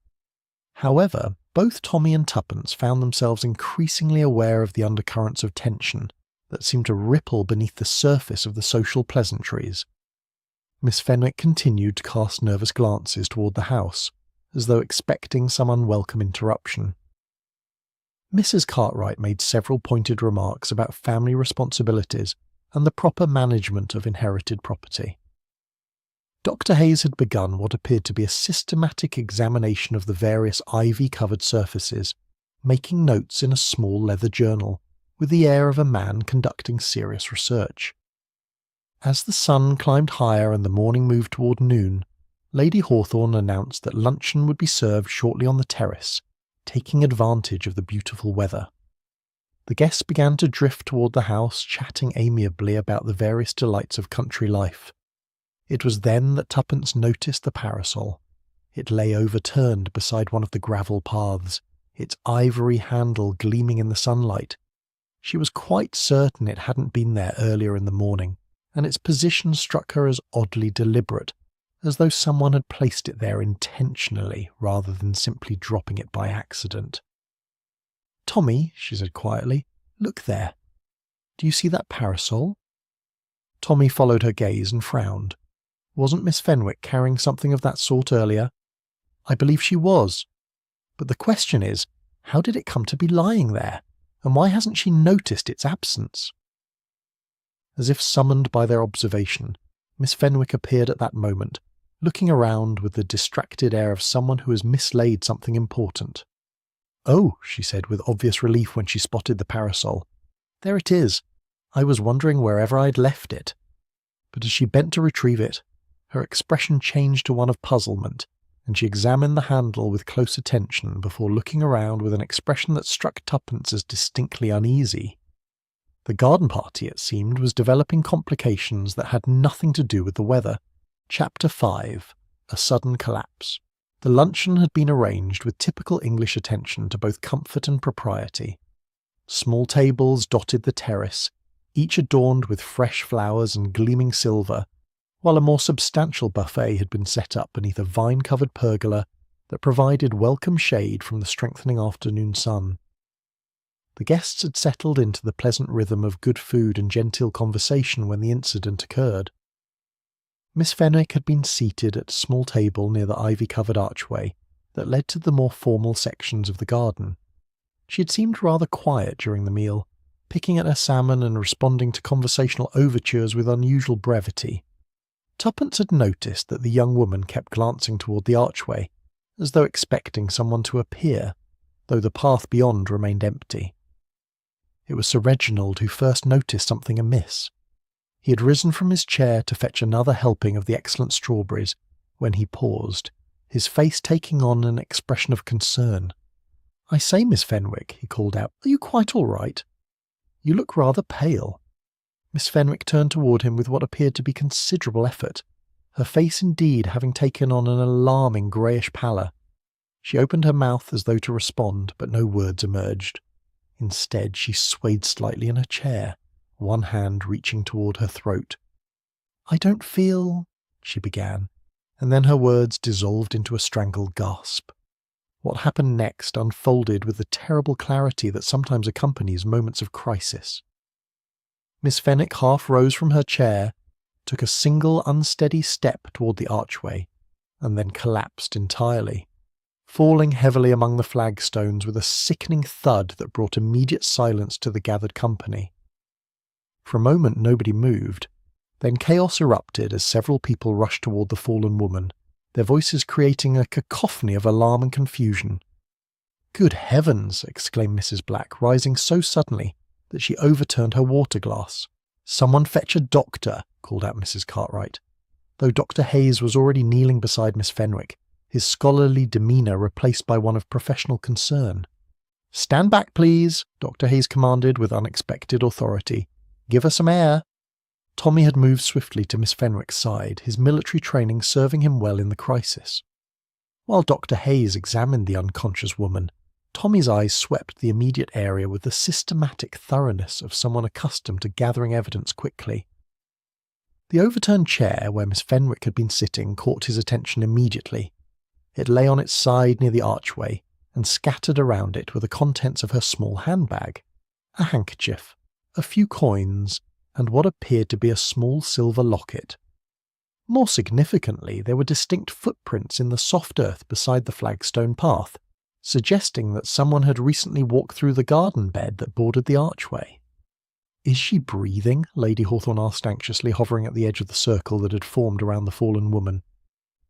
However, both Tommy and Tuppence found themselves increasingly aware of the undercurrents of tension that seemed to ripple beneath the surface of the social pleasantries. Miss Fenwick continued to cast nervous glances toward the house, as though expecting some unwelcome interruption. Mrs. Cartwright made several pointed remarks about family responsibilities and the proper management of inherited property. Dr. Hayes had begun what appeared to be a systematic examination of the various ivy-covered surfaces, making notes in a small leather journal, with the air of a man conducting serious research. As the sun climbed higher and the morning moved toward noon, Lady Hawthorne announced that luncheon would be served shortly on the terrace, taking advantage of the beautiful weather. The guests began to drift toward the house, chatting amiably about the various delights of country life. It was then that Tuppence noticed the parasol. It lay overturned beside one of the gravel paths, its ivory handle gleaming in the sunlight. She was quite certain it hadn't been there earlier in the morning, and its position struck her as oddly deliberate, as though someone had placed it there intentionally rather than simply dropping it by accident. "Tommy," she said quietly, "look there. Do you see that parasol?" Tommy followed her gaze and frowned. Wasn't Miss Fenwick carrying something of that sort earlier? "I believe she was. But the question is, how did it come to be lying there? And why hasn't she noticed its absence?" As if summoned by their observation, Miss Fenwick appeared at that moment, looking around with the distracted air of someone who has mislaid something important. "Oh," she said with obvious relief when she spotted the parasol. "There it is. I was wondering wherever I'd left it." But as she bent to retrieve it, her expression changed to one of puzzlement, and she examined the handle with close attention before looking around with an expression that struck Tuppence as distinctly uneasy. The garden party, it seemed, was developing complications that had nothing to do with the weather. Chapter 5. A Sudden Collapse. The luncheon had been arranged with typical English attention to both comfort and propriety. Small tables dotted the terrace, each adorned with fresh flowers and gleaming silver, while a more substantial buffet had been set up beneath a vine-covered pergola that provided welcome shade from the strengthening afternoon sun. The guests had settled into the pleasant rhythm of good food and genteel conversation when the incident occurred. Miss Fenwick had been seated at a small table near the ivy-covered archway that led to the more formal sections of the garden. She had seemed rather quiet during the meal, picking at her salmon and responding to conversational overtures with unusual brevity. Tuppence had noticed that the young woman kept glancing toward the archway, as though expecting someone to appear, though the path beyond remained empty. It was Sir Reginald who first noticed something amiss. He had risen from his chair to fetch another helping of the excellent strawberries, when he paused, his face taking on an expression of concern. "I say, Miss Fenwick," he called out, "are you quite all right? You look rather pale." Miss Fenwick turned toward him with what appeared to be considerable effort, her face indeed having taken on an alarming greyish pallor. She opened her mouth as though to respond, but no words emerged. Instead, she swayed slightly in her chair, one hand reaching toward her throat. "I don't feel," she began, and then her words dissolved into a strangled gasp. What happened next unfolded with the terrible clarity that sometimes accompanies moments of crisis. Miss Fenwick half rose from her chair, took a single unsteady step toward the archway, and then collapsed entirely, falling heavily among the flagstones with a sickening thud that brought immediate silence to the gathered company. For a moment nobody moved. Then chaos erupted as several people rushed toward the fallen woman, their voices creating a cacophony of alarm and confusion. "Good heavens!" exclaimed Mrs. Black, rising so suddenly that she overturned her water glass. "Someone fetch a doctor," called out Mrs. Cartwright. Though Dr. Hayes was already kneeling beside Miss Fenwick, his scholarly demeanour replaced by one of professional concern. "Stand back, please," Dr. Hayes commanded with unexpected authority. "Give her some air." Tommy had moved swiftly to Miss Fenwick's side, his military training serving him well in the crisis. While Dr. Hayes examined the unconscious woman, Tommy's eyes swept the immediate area with the systematic thoroughness of someone accustomed to gathering evidence quickly. The overturned chair where Miss Fenwick had been sitting caught his attention immediately. It lay on its side near the archway, and scattered around it were the contents of her small handbag, a handkerchief, a few coins, and what appeared to be a small silver locket. More significantly, there were distinct footprints in the soft earth beside the flagstone path, suggesting that someone had recently walked through the garden bed that bordered the archway. "Is she breathing?" Lady Hawthorne asked anxiously, hovering at the edge of the circle that had formed around the fallen woman.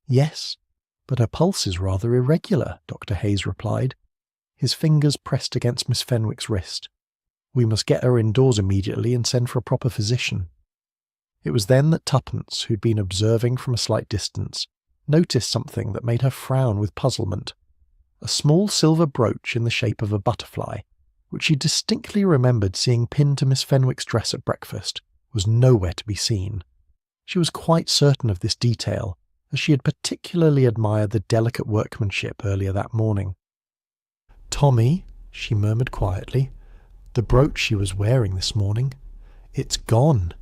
"Yes, but her pulse is rather irregular," Dr. Hayes replied. His fingers pressed against Miss Fenwick's wrist. "We must get her indoors immediately and send for a proper physician." It was then that Tuppence, who'd been observing from a slight distance, noticed something that made her frown with puzzlement. A small silver brooch in the shape of a butterfly, which she distinctly remembered seeing pinned to Miss Fenwick's dress at breakfast, was nowhere to be seen. She was quite certain of this detail, as she had particularly admired the delicate workmanship earlier that morning. "Tommy," she murmured quietly, "the brooch she was wearing this morning, it's gone."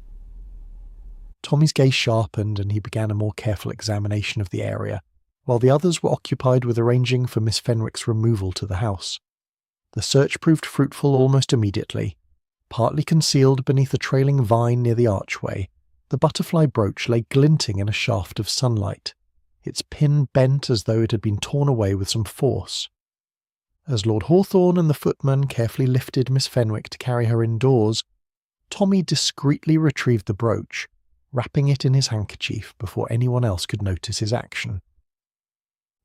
Tommy's gaze sharpened and he began a more careful examination of the area, while the others were occupied with arranging for Miss Fenwick's removal to the house. The search proved fruitful almost immediately. Partly concealed beneath a trailing vine near the archway, the butterfly brooch lay glinting in a shaft of sunlight, its pin bent as though it had been torn away with some force. As Lord Hawthorne and the footman carefully lifted Miss Fenwick to carry her indoors, Tommy discreetly retrieved the brooch, wrapping it in his handkerchief before anyone else could notice his action.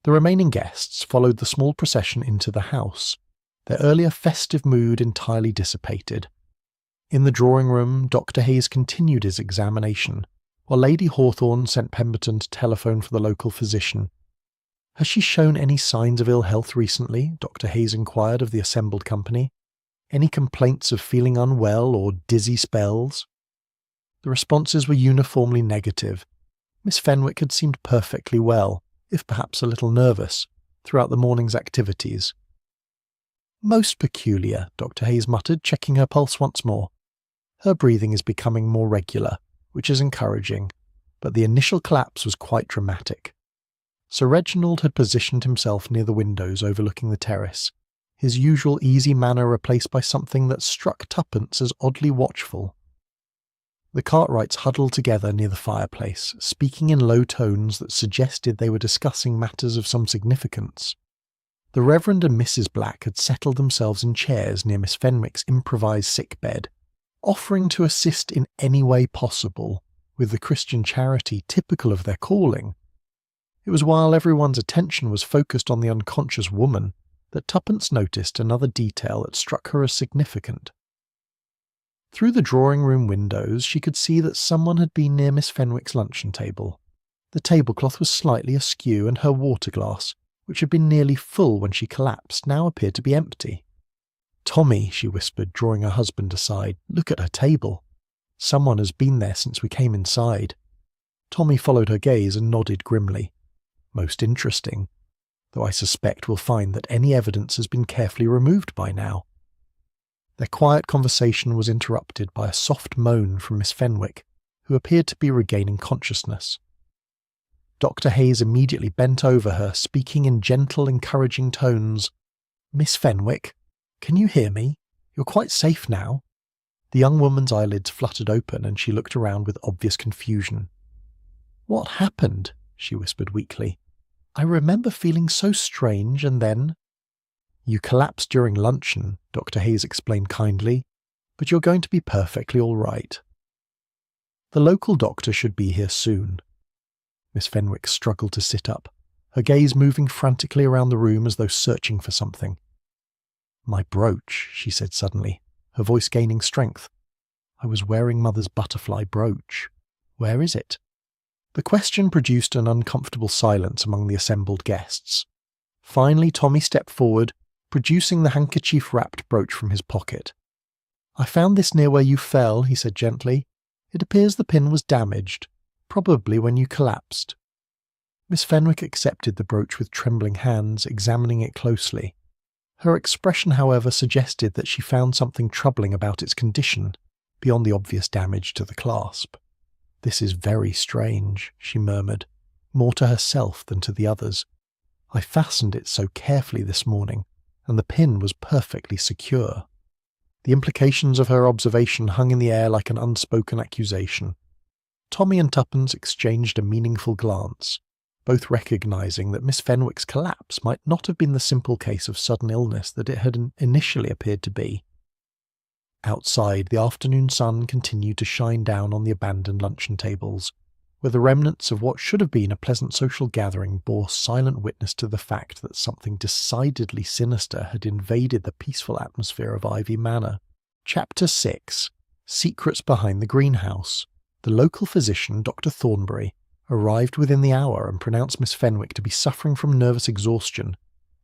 The remaining guests followed the small procession into the house, their earlier festive mood entirely dissipated. In the drawing-room, Dr. Hayes continued his examination, while Lady Hawthorne sent Pemberton to telephone for the local physician. "Has she shown any signs of ill health recently?" Dr. Hayes inquired of the assembled company. "Any complaints of feeling unwell or dizzy spells?" The responses were uniformly negative. Miss Fenwick had seemed perfectly well, if perhaps a little nervous, throughout the morning's activities. "Most peculiar," Dr. Hayes muttered, checking her pulse once more. "Her breathing is becoming more regular, which is encouraging, but the initial collapse was quite dramatic." Sir Reginald had positioned himself near the windows overlooking the terrace, his usual easy manner replaced by something that struck Tuppence as oddly watchful. The Cartwrights huddled together near the fireplace, speaking in low tones that suggested they were discussing matters of some significance. The Reverend and Mrs. Black had settled themselves in chairs near Miss Fenwick's improvised sick bed, offering to assist in any way possible, with the Christian charity typical of their calling. It was while everyone's attention was focused on the unconscious woman that Tuppence noticed another detail that struck her as significant. Through the drawing-room windows she could see that someone had been near Miss Fenwick's luncheon table. The tablecloth was slightly askew, and her water glass, which had been nearly full when she collapsed, now appeared to be empty. "Tommy," she whispered, drawing her husband aside, "look at her table. Someone has been there since we came inside." Tommy followed her gaze and nodded grimly. "Most interesting, though I suspect we'll find that any evidence has been carefully removed by now." Their quiet conversation was interrupted by a soft moan from Miss Fenwick, who appeared to be regaining consciousness. Dr. Hayes immediately bent over her, speaking in gentle, encouraging tones. "Miss Fenwick, can you hear me? You're quite safe now." The young woman's eyelids fluttered open and she looked around with obvious confusion. "What happened?" she whispered weakly. "I remember feeling so strange and then—" "You collapsed during luncheon," Dr. Hayes explained kindly, "but you're going to be perfectly all right. The local doctor should be here soon." Miss Fenwick struggled to sit up, her gaze moving frantically around the room as though searching for something. "My brooch," she said suddenly, her voice gaining strength. "I was wearing Mother's butterfly brooch. Where is it?" The question produced an uncomfortable silence among the assembled guests. Finally, Tommy stepped forward, producing the handkerchief-wrapped brooch from his pocket. "I found this near where you fell," he said gently. "It appears the pin was damaged, probably when you collapsed." Miss Fenwick accepted the brooch with trembling hands, examining it closely. Her expression, however, suggested that she found something troubling about its condition, beyond the obvious damage to the clasp. "This is very strange," she murmured, more to herself than to the others. "I fastened it so carefully this morning, and the pin was perfectly secure." The implications of her observation hung in the air like an unspoken accusation. Tommy and Tuppence exchanged a meaningful glance, both recognizing that Miss Fenwick's collapse might not have been the simple case of sudden illness that it had initially appeared to be. Outside, the afternoon sun continued to shine down on the abandoned luncheon tables, where the remnants of what should have been a pleasant social gathering bore silent witness to the fact that something decidedly sinister had invaded the peaceful atmosphere of Ivy Manor. Chapter 6. Secrets Behind the Greenhouse. The local physician, Dr. Thornbury, arrived within the hour and pronounced Miss Fenwick to be suffering from nervous exhaustion,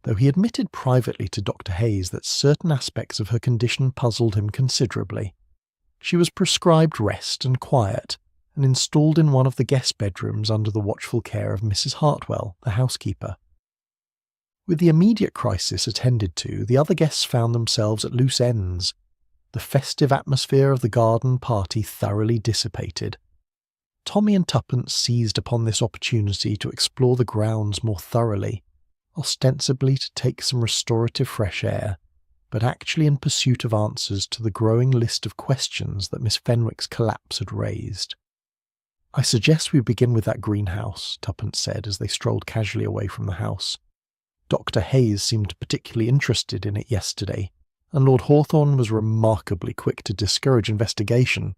though he admitted privately to Dr. Hayes that certain aspects of her condition puzzled him considerably. She was prescribed rest and quiet, and installed in one of the guest bedrooms under the watchful care of Mrs. Hartwell, the housekeeper. With the immediate crisis attended to, the other guests found themselves at loose ends. The festive atmosphere of the garden party thoroughly dissipated. Tommy and Tuppence seized upon this opportunity to explore the grounds more thoroughly, ostensibly to take some restorative fresh air, but actually in pursuit of answers to the growing list of questions that Miss Fenwick's collapse had raised. "I suggest we begin with that greenhouse," Tuppence said as they strolled casually away from the house. "Dr. Hayes seemed particularly interested in it yesterday, and Lord Hawthorne was remarkably quick to discourage investigation."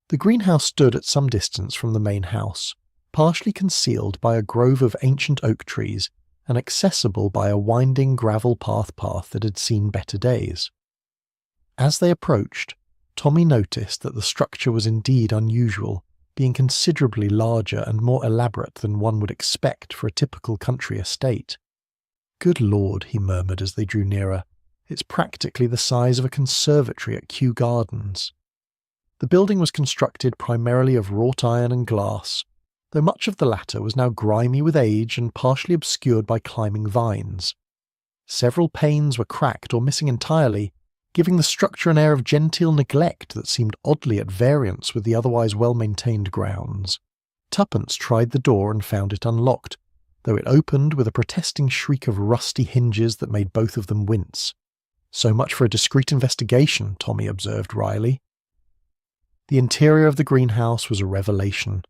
The greenhouse stood at some distance from the main house, partially concealed by a grove of ancient oak trees and accessible by a winding gravel path that had seen better days. As they approached, Tommy noticed that the structure was indeed unusual, being considerably larger and more elaborate than one would expect for a typical country estate. "Good Lord," he murmured as they drew nearer, "it's practically the size of a conservatory at Kew Gardens." The building was constructed primarily of wrought iron and glass, though much of the latter was now grimy with age and partially obscured by climbing vines. Several panes were cracked or missing entirely, giving the structure an air of genteel neglect that seemed oddly at variance with the otherwise well-maintained grounds. Tuppence tried the door and found it unlocked, though it opened with a protesting shriek of rusty hinges that made both of them wince. "So much for a discreet investigation," Tommy observed wryly. The interior of the greenhouse was a revelation.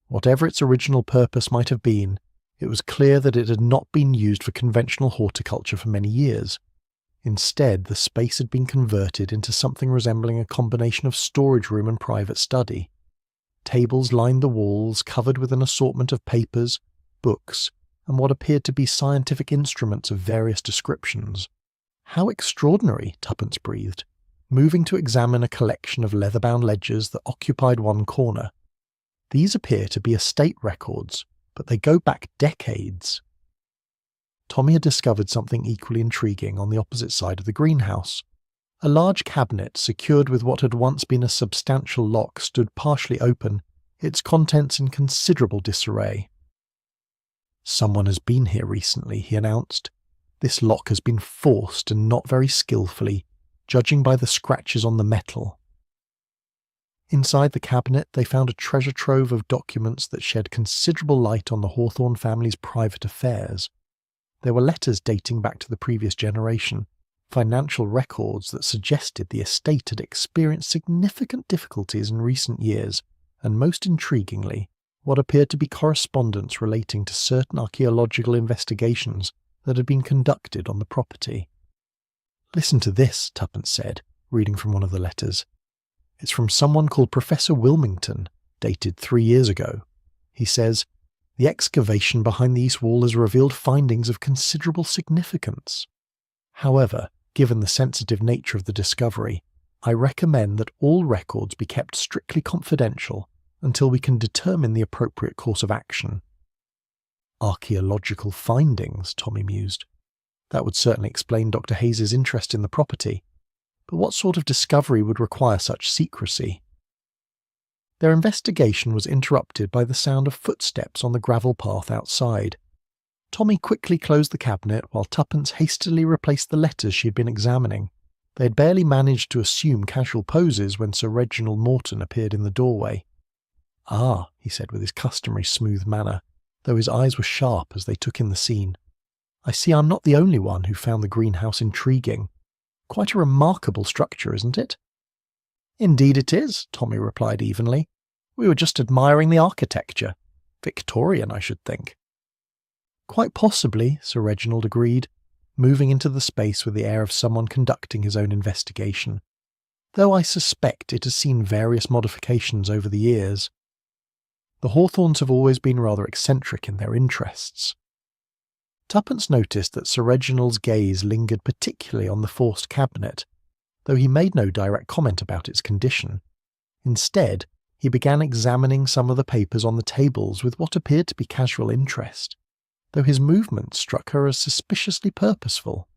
Whatever its original purpose might have been, it was clear that it had not been used for conventional horticulture for many years. Instead, the space had been converted into something resembling a combination of storage room and private study. Tables lined the walls, covered with an assortment of papers, books, and what appeared to be scientific instruments of various descriptions. "How extraordinary," Tuppence breathed, moving to examine a collection of leather-bound ledgers that occupied one corner. "These appear to be estate records, but they go back decades." Tommy had discovered something equally intriguing on the opposite side of the greenhouse. A large cabinet, secured with what had once been a substantial lock, stood partially open, its contents in considerable disarray. "Someone has been here recently," he announced. "This lock has been forced and not very skillfully, judging by the scratches on the metal." Inside the cabinet, they found a treasure trove of documents that shed considerable light on the Hawthorne family's private affairs. There were letters dating back to the previous generation, financial records that suggested the estate had experienced significant difficulties in recent years, and most intriguingly, what appeared to be correspondence relating to certain archaeological investigations that had been conducted on the property. "Listen to this," Tuppence said, reading from one of the letters. "It's from someone called Professor Wilmington, dated 3 years ago. He says, 'The excavation behind the east wall has revealed findings of considerable significance. However, given the sensitive nature of the discovery, I recommend that all records be kept strictly confidential until we can determine the appropriate course of action.'" Archaeological findings, Tommy mused. That would certainly explain Dr. Hayes' interest in the property. But what sort of discovery would require such secrecy? Their investigation was interrupted by the sound of footsteps on the gravel path outside. Tommy quickly closed the cabinet while Tuppence hastily replaced the letters she had been examining. They had barely managed to assume casual poses when Sir Reginald Morton appeared in the doorway. "Ah," he said with his customary smooth manner, though his eyes were sharp as they took in the scene. "I see I'm not the only one who found the greenhouse intriguing. Quite a remarkable structure, isn't it?" "Indeed it is," Tommy replied evenly. "We were just admiring the architecture. Victorian, I should think." "Quite possibly," Sir Reginald agreed, moving into the space with the air of someone conducting his own investigation, "though I suspect it has seen various modifications over the years. The Hawthorns have always been rather eccentric in their interests." Tuppence noticed that Sir Reginald's gaze lingered particularly on the forced cabinet, though he made no direct comment about its condition. Instead, he began examining some of the papers on the tables with what appeared to be casual interest, though his movements struck her as suspiciously purposeful.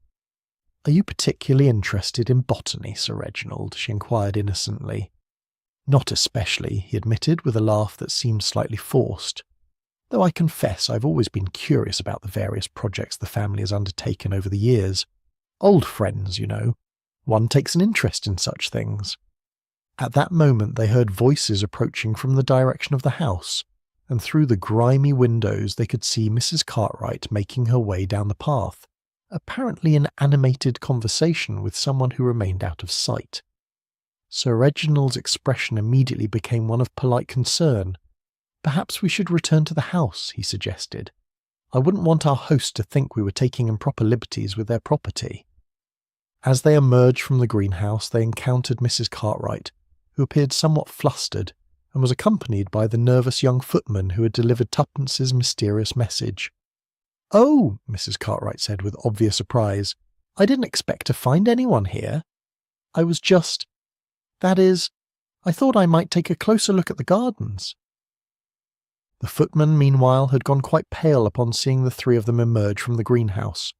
"Are you particularly interested in botany, Sir Reginald?" she inquired innocently. "Not especially," he admitted with a laugh that seemed slightly forced. "Though I confess I've always been curious about the various projects the family has undertaken over the years. Old friends, you know. One takes an interest in such things." At that moment they heard voices approaching from the direction of the house, and through the grimy windows they could see Mrs. Cartwright making her way down the path, apparently in animated conversation with someone who remained out of sight. Sir Reginald's expression immediately became one of polite concern. "Perhaps we should return to the house," he suggested. "I wouldn't want our host to think we were taking improper liberties with their property." As they emerged from the greenhouse, they encountered Mrs. Cartwright, who appeared somewhat flustered, and was accompanied by the nervous young footman who had delivered Tuppence's mysterious message. "Oh," Mrs. Cartwright said with obvious surprise, "I didn't expect to find anyone here. I was just... that is, I thought I might take a closer look at the gardens." The footman, meanwhile, had gone quite pale upon seeing the three of them emerge from the greenhouse.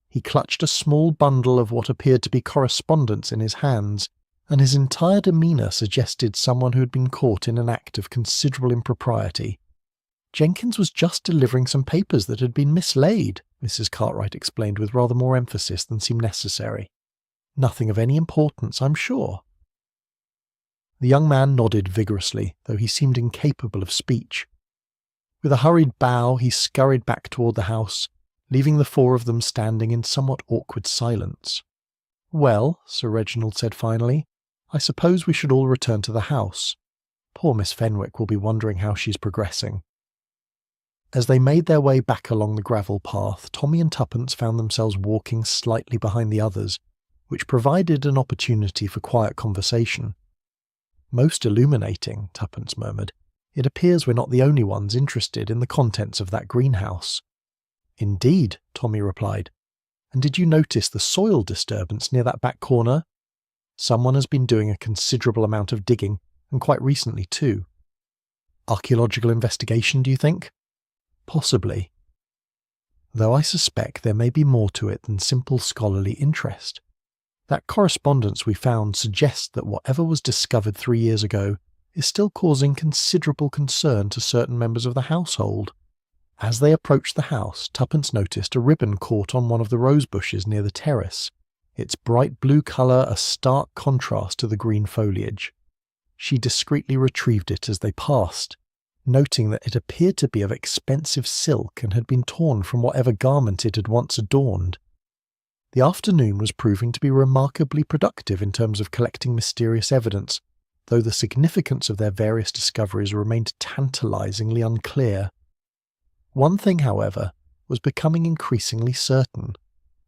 He clutched a small bundle of what appeared to be correspondence in his hands, and his entire demeanour suggested someone who had been caught in an act of considerable impropriety. "Jenkins was just delivering some papers that had been mislaid," Mrs. Cartwright explained with rather more emphasis than seemed necessary. "Nothing of any importance, I'm sure." The young man nodded vigorously, though he seemed incapable of speech. With a hurried bow, he scurried back toward the house, leaving the four of them standing in somewhat awkward silence. "Well," Sir Reginald said finally, "I suppose we should all return to the house. Poor Miss Fenwick will be wondering how she's progressing." As they made their way back along the gravel path, Tommy and Tuppence found themselves walking slightly behind the others, which provided an opportunity for quiet conversation. "Most illuminating," Tuppence murmured. "It appears we're not the only ones interested in the contents of that greenhouse." "Indeed," Tommy replied. "And did you notice the soil disturbance near that back corner? Someone has been doing a considerable amount of digging, and quite recently too." "Archaeological investigation, do you think?" "Possibly. Though I suspect there may be more to it than simple scholarly interest. That correspondence we found suggests that whatever was discovered 3 years ago is still causing considerable concern to certain members of the household." As they approached the house, Tuppence noticed a ribbon caught on one of the rose bushes near the terrace, its bright blue colour a stark contrast to the green foliage. She discreetly retrieved it as they passed, noting that it appeared to be of expensive silk and had been torn from whatever garment it had once adorned. The afternoon was proving to be remarkably productive in terms of collecting mysterious evidence, though the significance of their various discoveries remained tantalizingly unclear. One thing, however, was becoming increasingly certain.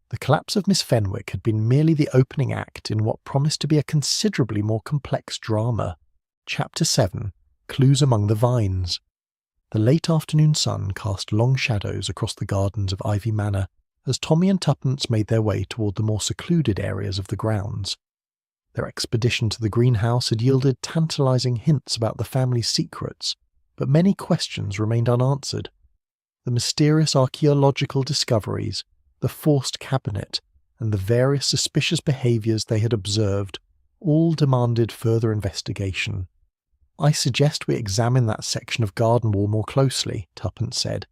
The collapse of Miss Fenwick had been merely the opening act in what promised to be a considerably more complex drama. Chapter 7: Clues Among the Vines. The late afternoon sun cast long shadows across the gardens of Ivy Manor as Tommy and Tuppence made their way toward the more secluded areas of the grounds. Their expedition to the greenhouse had yielded tantalizing hints about the family's secrets, but many questions remained unanswered. The mysterious archaeological discoveries, the forced cabinet, and the various suspicious behaviours they had observed all demanded further investigation. "I suggest we examine that section of garden wall more closely," Tuppence said,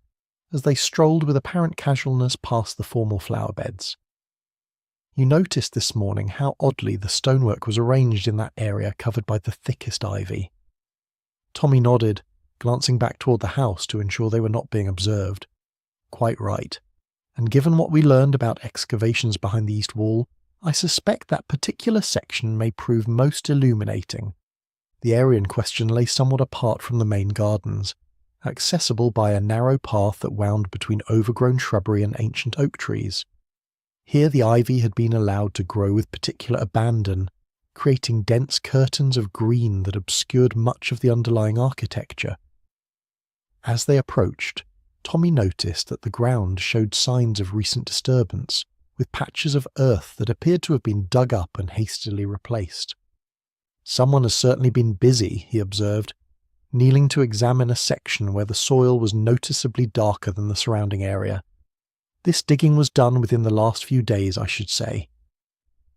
as they strolled with apparent casualness past the formal flower beds. "You noticed this morning how oddly the stonework was arranged in that area covered by the thickest ivy." Tommy nodded, glancing back toward the house to ensure they were not being observed. "Quite right. And given what we learned about excavations behind the east wall, I suspect that particular section may prove most illuminating." The area in question lay somewhat apart from the main gardens, accessible by a narrow path that wound between overgrown shrubbery and ancient oak trees. Here the ivy had been allowed to grow with particular abandon, creating dense curtains of green that obscured much of the underlying architecture. As they approached, Tommy noticed that the ground showed signs of recent disturbance, with patches of earth that appeared to have been dug up and hastily replaced. "Someone has certainly been busy," he observed, kneeling to examine a section where the soil was noticeably darker than the surrounding area. "This digging was done within the last few days, I should say."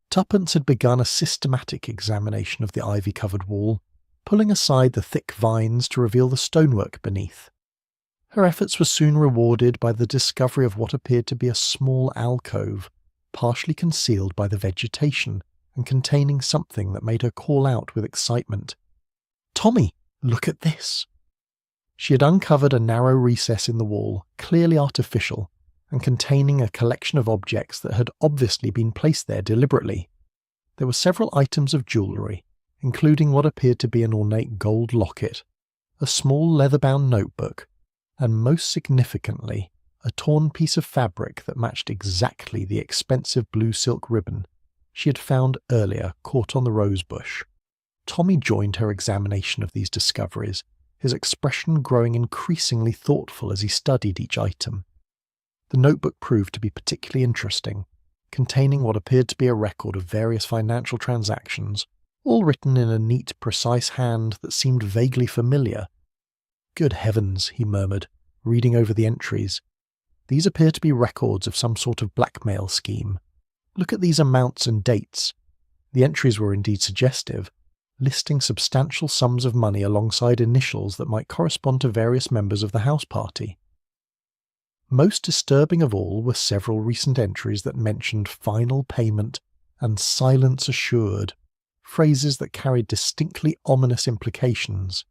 Tuppence had begun a systematic examination of the ivy-covered wall, pulling aside the thick vines to reveal the stonework beneath. Her efforts were soon rewarded by the discovery of what appeared to be a small alcove, partially concealed by the vegetation and containing something that made her call out with excitement. "Tommy, look at this!" She had uncovered a narrow recess in the wall, clearly artificial, and containing a collection of objects that had obviously been placed there deliberately. There were several items of jewellery, including what appeared to be an ornate gold locket, a small leather-bound notebook, and most significantly, a torn piece of fabric that matched exactly the expensive blue silk ribbon she had found earlier caught on the rose bush. Tommy joined her examination of these discoveries, his expression growing increasingly thoughtful as he studied each item. The notebook proved to be particularly interesting, containing what appeared to be a record of various financial transactions, all written in a neat, precise hand that seemed vaguely familiar. "Good heavens," he murmured, reading over the entries. "These appear to be records of some sort of blackmail scheme. Look at these amounts and dates." The entries were indeed suggestive, listing substantial sums of money alongside initials that might correspond to various members of the house party. Most disturbing of all were several recent entries that mentioned final payment and silence assured, phrases that carried distinctly ominous implications.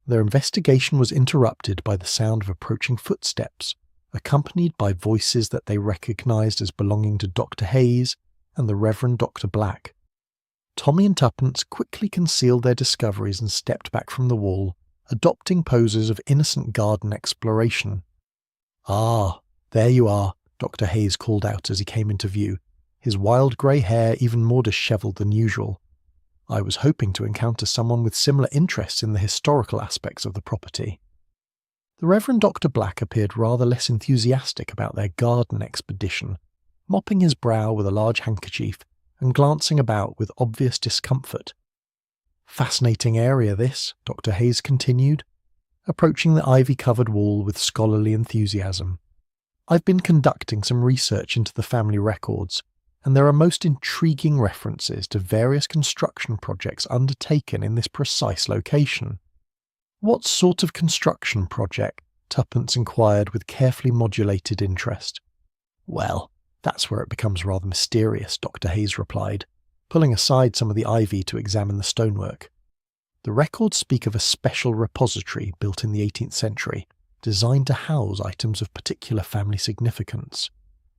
Their investigation was interrupted by the sound of approaching footsteps, accompanied by voices that they recognised as belonging to Dr. Hayes and the Reverend Dr. Black. Tommy and Tuppence quickly concealed their discoveries and stepped back from the wall, adopting poses of innocent garden exploration. "Ah, there you are," Dr. Hayes called out as he came into view, his wild grey hair even more dishevelled than usual. "I was hoping to encounter someone with similar interests in the historical aspects of the property." The Reverend Dr. Black appeared rather less enthusiastic about their garden expedition, mopping his brow with a large handkerchief and glancing about with obvious discomfort. "Fascinating area this," Dr. Hayes continued, approaching the ivy-covered wall with scholarly enthusiasm. "I've been conducting some research into the family records, and there are most intriguing references to various construction projects undertaken in this precise location." "What sort of construction project?" Tuppence inquired with carefully modulated interest. "Well, that's where it becomes rather mysterious," Dr. Hayes replied, pulling aside some of the ivy to examine the stonework. The records speak of a special repository built in the 18th century, designed to house items of particular family significance,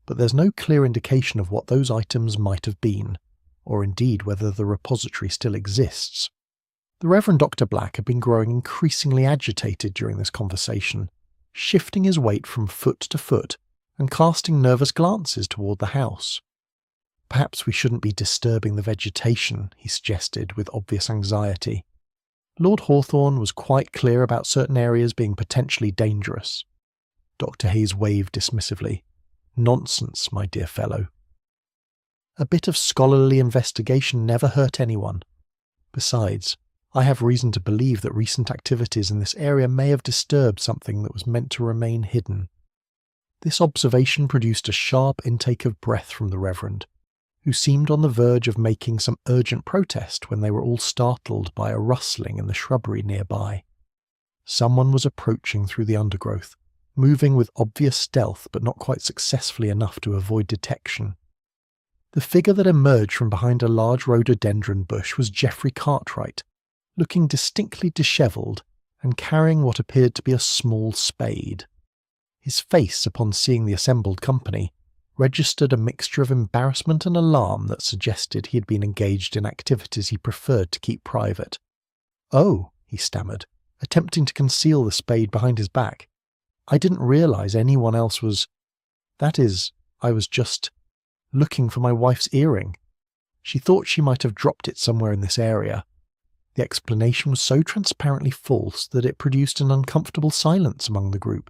but there's no clear indication of what those items might have been, or indeed whether the repository still exists. The Reverend Dr. Black had been growing increasingly agitated during this conversation, shifting his weight from foot to foot and casting nervous glances toward the house. "Perhaps we shouldn't be disturbing the vegetation," he suggested with obvious anxiety. Lord Hawthorne was quite clear about certain areas being potentially dangerous. Dr. Hayes waved dismissively. "Nonsense, my dear fellow. A bit of scholarly investigation never hurt anyone. Besides, I have reason to believe that recent activities in this area may have disturbed something that was meant to remain hidden." This observation produced a sharp intake of breath from the Reverend, who seemed on the verge of making some urgent protest when they were all startled by a rustling in the shrubbery nearby. Someone was approaching through the undergrowth, moving with obvious stealth but not quite successfully enough to avoid detection. The figure that emerged from behind a large rhododendron bush was Geoffrey Cartwright, looking distinctly dishevelled and carrying what appeared to be a small spade. His face, upon seeing the assembled company, registered a mixture of embarrassment and alarm that suggested he had been engaged in activities he preferred to keep private. "Oh," he stammered, attempting to conceal the spade behind his back. "I didn't realise anyone else was... That is, I was just looking for my wife's earring. She thought she might have dropped it somewhere in this area." The explanation was so transparently false that it produced an uncomfortable silence among the group.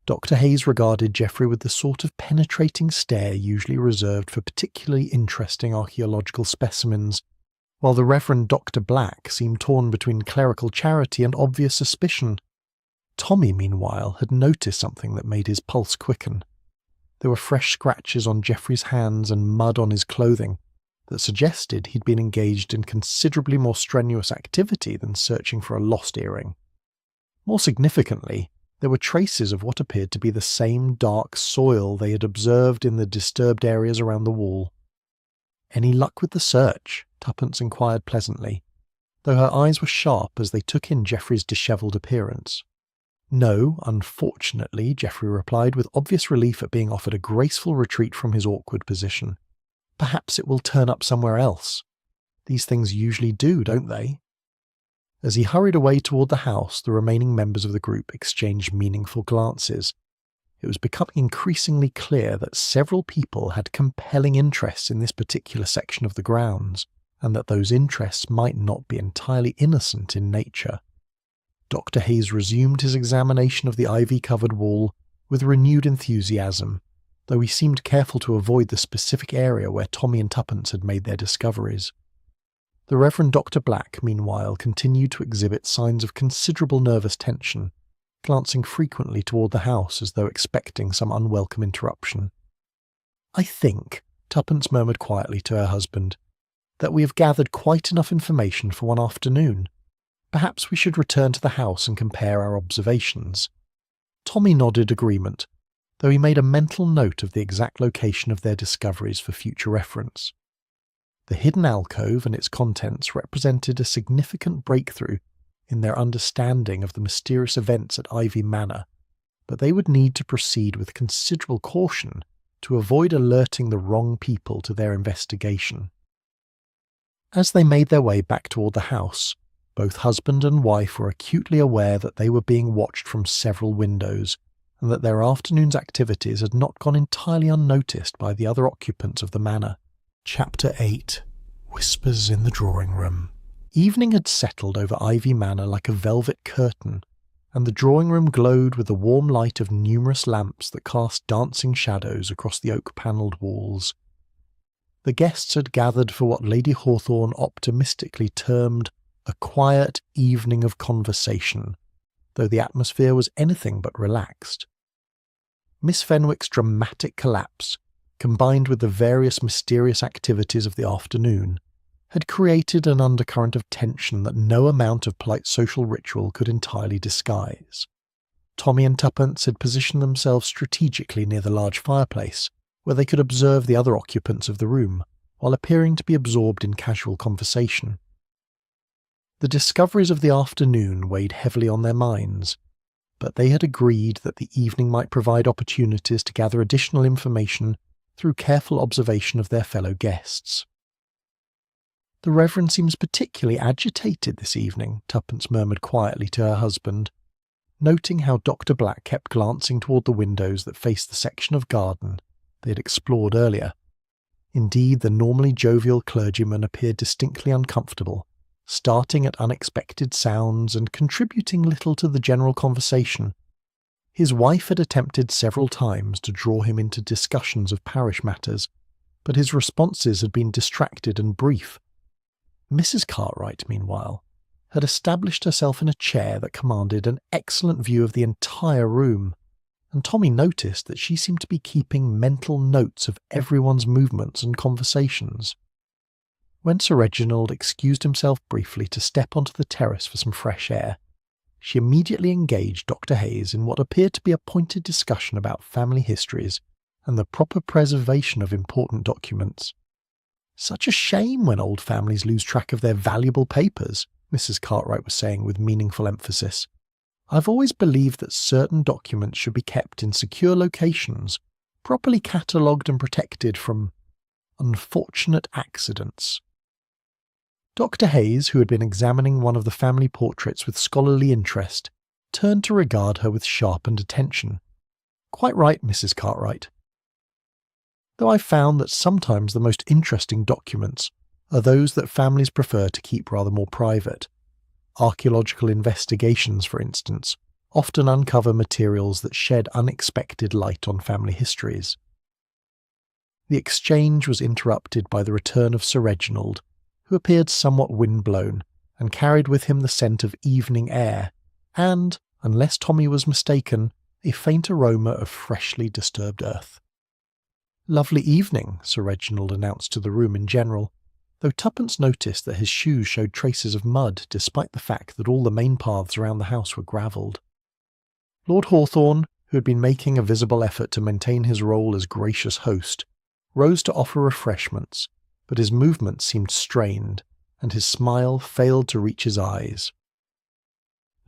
Dr. Hayes regarded Geoffrey with the sort of penetrating stare usually reserved for particularly interesting archaeological specimens, while the Reverend Dr. Black seemed torn between clerical charity and obvious suspicion. Tommy, meanwhile, had noticed something that made his pulse quicken. There were fresh scratches on Geoffrey's hands and mud on his clothing that suggested he'd been engaged in considerably more strenuous activity than searching for a lost earring. More significantly, there were traces of what appeared to be the same dark soil they had observed in the disturbed areas around the wall. "Any luck with the search?" Tuppence inquired pleasantly, though her eyes were sharp as they took in Geoffrey's dishevelled appearance. "No, unfortunately," Geoffrey replied with obvious relief at being offered a graceful retreat from his awkward position. "Perhaps it will turn up somewhere else. These things usually do, don't they?" As he hurried away toward the house, the remaining members of the group exchanged meaningful glances. It was becoming increasingly clear that several people had compelling interests in this particular section of the grounds, and that those interests might not be entirely innocent in nature. Dr. Hayes resumed his examination of the ivy-covered wall with renewed enthusiasm, though he seemed careful to avoid the specific area where Tommy and Tuppence had made their discoveries. The Reverend Dr. Black, meanwhile, continued to exhibit signs of considerable nervous tension, glancing frequently toward the house as though expecting some unwelcome interruption. "I think," Tuppence murmured quietly to her husband, "that we have gathered quite enough information for one afternoon. Perhaps we should return to the house and compare our observations." Tommy nodded agreement, though he made a mental note of the exact location of their discoveries for future reference. The hidden alcove and its contents represented a significant breakthrough in their understanding of the mysterious events at Ivy Manor, but they would need to proceed with considerable caution to avoid alerting the wrong people to their investigation. As they made their way back toward the house, both husband and wife were acutely aware that they were being watched from several windows, and that their afternoon's activities had not gone entirely unnoticed by the other occupants of the manor. Chapter 8. Whispers in the Drawing Room. Evening had settled over Ivy Manor like a velvet curtain, and the drawing room glowed with the warm light of numerous lamps that cast dancing shadows across the oak-panelled walls. The guests had gathered for what Lady Hawthorne optimistically termed a quiet evening of conversation, though the atmosphere was anything but relaxed. Miss Fenwick's dramatic collapse, combined with the various mysterious activities of the afternoon, had created an undercurrent of tension that no amount of polite social ritual could entirely disguise. Tommy and Tuppence had positioned themselves strategically near the large fireplace, where they could observe the other occupants of the room, while appearing to be absorbed in casual conversation. The discoveries of the afternoon weighed heavily on their minds, but they had agreed that the evening might provide opportunities to gather additional information through careful observation of their fellow guests. "The Reverend seems particularly agitated this evening," Tuppence murmured quietly to her husband, noting how Dr. Black kept glancing toward the windows that faced the section of garden they had explored earlier. Indeed, the normally jovial clergyman appeared distinctly uncomfortable, starting at unexpected sounds and contributing little to the general conversation. His wife had attempted several times to draw him into discussions of parish matters, but his responses had been distracted and brief. Mrs. Cartwright, meanwhile, had established herself in a chair that commanded an excellent view of the entire room, and Tommy noticed that she seemed to be keeping mental notes of everyone's movements and conversations. When Sir Reginald excused himself briefly to step onto the terrace for some fresh air, she immediately engaged Dr. Hayes in what appeared to be a pointed discussion about family histories and the proper preservation of important documents. "Such a shame when old families lose track of their valuable papers," Mrs. Cartwright was saying with meaningful emphasis. "I've always believed that certain documents should be kept in secure locations, properly catalogued and protected from unfortunate accidents." Dr. Hayes, who had been examining one of the family portraits with scholarly interest, turned to regard her with sharpened attention. "Quite right, Mrs. Cartwright. Though I've found that sometimes the most interesting documents are those that families prefer to keep rather more private. Archaeological investigations, for instance, often uncover materials that shed unexpected light on family histories." The exchange was interrupted by the return of Sir Reginald, who appeared somewhat wind-blown and carried with him the scent of evening air and, unless Tommy was mistaken, a faint aroma of freshly disturbed earth. "Lovely evening," Sir Reginald announced to the room in general, though Tuppence noticed that his shoes showed traces of mud despite the fact that all the main paths around the house were gravelled. Lord Hawthorne, who had been making a visible effort to maintain his role as gracious host, rose to offer refreshments, but his movements seemed strained, and his smile failed to reach his eyes.